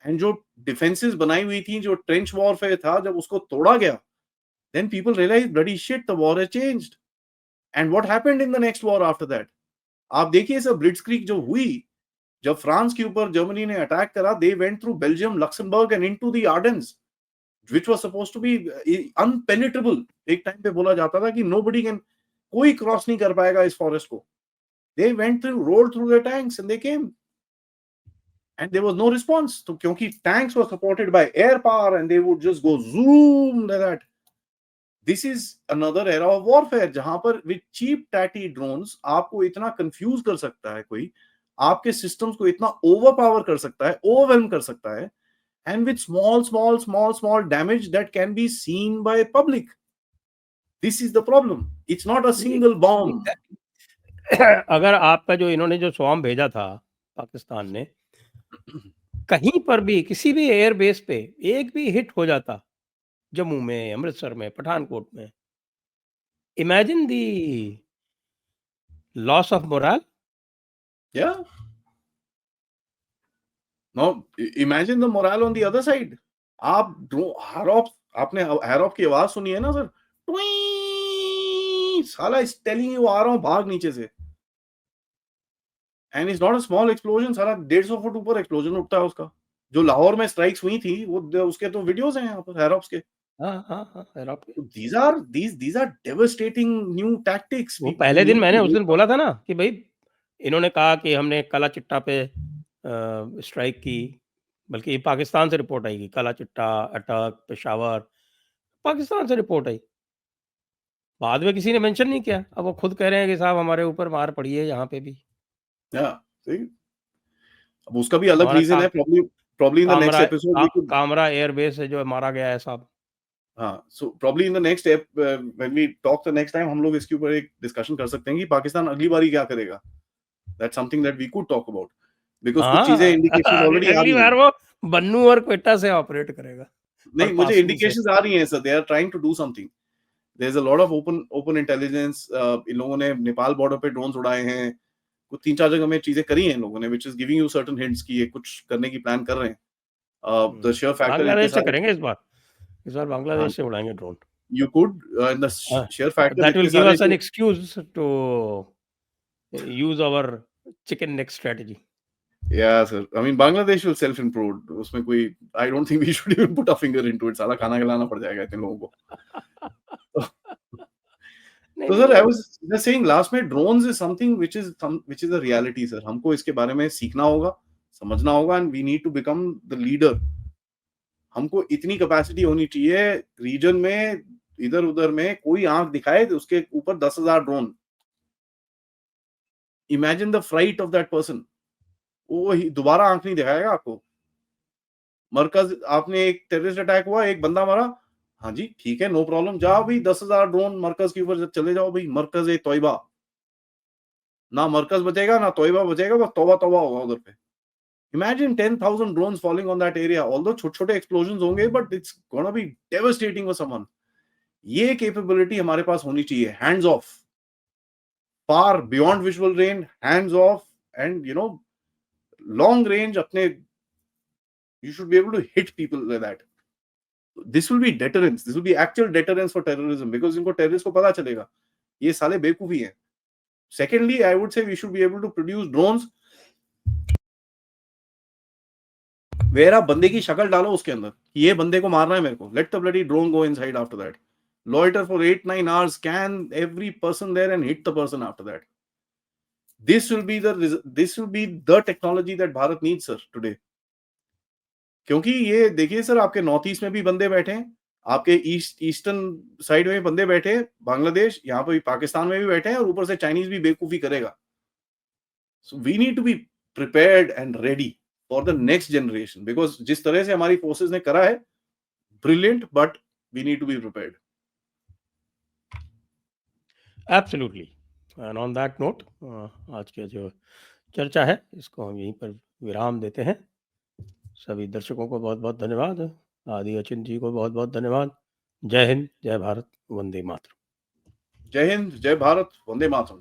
एंड जो डिफेंसेस बनाई हुई थी, जो ट्रेंच वॉरफेयर था, जब उसको तोड़ा गया, then people realise bloody shit, the war has changed. And what happened in the next war after that? आप देखिए सर, ब्लिट्जक्रीग जो हुई, जब फ्रांस के ऊपर जर्मनी ने अटैक करा, they went through Belgium, Luxembourg and into the Ardennes, which was supposed to be unpenetrable. एक टाइम पे बोला जाता था कि nobody can, कोई क्रॉस नहीं कर पाएगा इस फॉरेस्ट को। They went through, rolled through their tanks and they came, and there was no response. तो क्योंकि tanks were supported by air power and they would just go zoom like that. This is another era of warfare जहां पर with cheap tatty drones आपको इतना confuse कर सकता है कोई, आपके systems को इतना overpower कर सकता है, overwhelm कर सकता है, and with small damage that can be seen by public. This is the problem. It's not a single bomb. अगर आपका जो इन्होंने जो स्वॉर्म भेजा था पाकिस्तान ने, कहीं पर भी किसी भी एयर बेस पे एक भी हिट हो जाता, जम्मू में, अमृतसर में, पठानकोट में, imagine the loss of moral. Yeah. Now imagine the morale on the other side. आप हैरॉप, आपने हैरॉप की आवाज सुनी है ना सर? साला इज टेलिंग यू आ रहा हूं, भाग नीचे से। And it's not a small explosion, साला 150 फुट ऊपर एक्सप्लोजन उठता है उसका। जो लाहौर में स्ट्राइक्स हुई थी, वो उसके तो वीडियोस हैं यहाँ पर हैरॉप्स के। हैरॉप के। these are devastating new tactics. वो पहले दिन मैंने उस दिन बोला था ना कि भाई इन्होंने कहा कि हमने काला चिट्टा पे स्ट्राइक की, बल्कि पाकिस्तान से रिपोर्ट आई, काला चिट्टा, अटक, पेशावर, पाकिस्तान से रिपोर्ट आई। बाद में किसी ने मेंशन नहीं किया। अब वो खुद कह रहे हैं कि साहब हमारे ऊपर मार पड़ी है यहाँ पे भी। अब उसका भी अलग रीजन है, probably in the next episode we could, Kamra airbase है जो मारा गया है साहब। हाँ, so probably in the next when we talk the next time, हम लोग इसके ऊपर एक डिस्कशन कर सकते हैं कि पाकिस्तान अगली बारी क्या करेगा। That's something that we could talk about, because कुछ चीजें इंडिकेशंस ऑलरेडी आ रही हैं। अगली बार वो बन्नू और क्वेटा से ऑपरेट करेगा। नहीं, मुझे इंडिकेशंस आ रही हैं sir, they are trying to do something. There's a lot of open intelligence. इन लोगों ने नेपाल बॉर्डर पे ड्रोन्स उड़ाए हैं, कुछ 3-4 जगह में चीजें करी हैं इन लोगों ने, which is giving you certain hints कि ये कुछ करने की प्लान कर रहे हैं। The sheer fact बांग्लादेश से करेंगे इस बार बांग्लादेश से उड़ाएंगे drone. You could, and the sheer fact that will give us an excuse to use our chicken neck strategy. Yeah, sir. I mean, Bangladesh will self-implode. उसमें कोई, I don't think we should even put a finger into it. साला खाना खिलाना पड़ जाएगा इतने लोगों को. नहीं तो नहीं sir, I was just saying last में drones is something which is a reality, sir. हमको इसके बारे में सीखना होगा, समझना होगा, and we need to become the leader. हमको इतनी कैपेसिटी होनी चाहिए रीजन में, इधर उधर में कोई आंख दिखाए तो उसके ऊपर 10,000 drone. Imagine the fright of that person. वो दोबारा आंख नहीं दिखाएगा आपको. मरकज, आपने एक टेररिस्ट अटैक हुआ, एक बंदा मरा, हाँ जी ठीक है, नो प्रॉब्लम, जाओ भाई 10,000 ड्रोन मरकज के ऊपर चले जाओ भाई. मरकज ए तौबा, ना मरकज बचेगा ना तौबा बचेगा, बस तौबा तौबा होगा उधर पे. Imagine 10,000 drones falling on that area. Although छोटे-छोटे explosions होंगे, but it's gonna be devastating for someone. ये capability हमारे पास होनी चाहिए. Hands off, far beyond visual range, hands off, and long range. अपने, you should be able to hit people like that. This will be deterrence. This will be actual deterrence for terrorism, because इनको terrorists को पता चलेगा ये साले बेवकूफी हैं. Secondly, I would say we should be able to produce drones where आप बंदे की शक्ल डालो उसके अंदर, ये बंदे को मारना है मेरे को. Let the bloody drone go inside after that. Loiter for 8-9 hours, scan every person there and hit the person after that. This will be the technology that Bharat needs, sir, today. क्योंकि ये देखिए sir, आपके north east में भी बंदे बैठे हैं, आपके ईस्टर्न साइड में बंदे बैठे हैं, बांग्लादेश, यहाँ पे पाकिस्तान में भी बैठे हैं, और ऊपर से चाइनीज भी बेवकूफी करेगा. So we need to be prepared and ready for the next generation, because जिस तरह से हमारी फोर्सेस ने करा है, brilliant, but we need to be prepared. Absolutely. And on that note, आज की जो चर्चा है इसको हम यहीं पर विराम देते हैं. सभी दर्शकों को बहुत बहुत धन्यवाद. आदि अचिंत जी को बहुत बहुत धन्यवाद. जय हिंद, जय भारत, वंदे मातरम. जय हिंद, जय भारत, वंदे मातरम.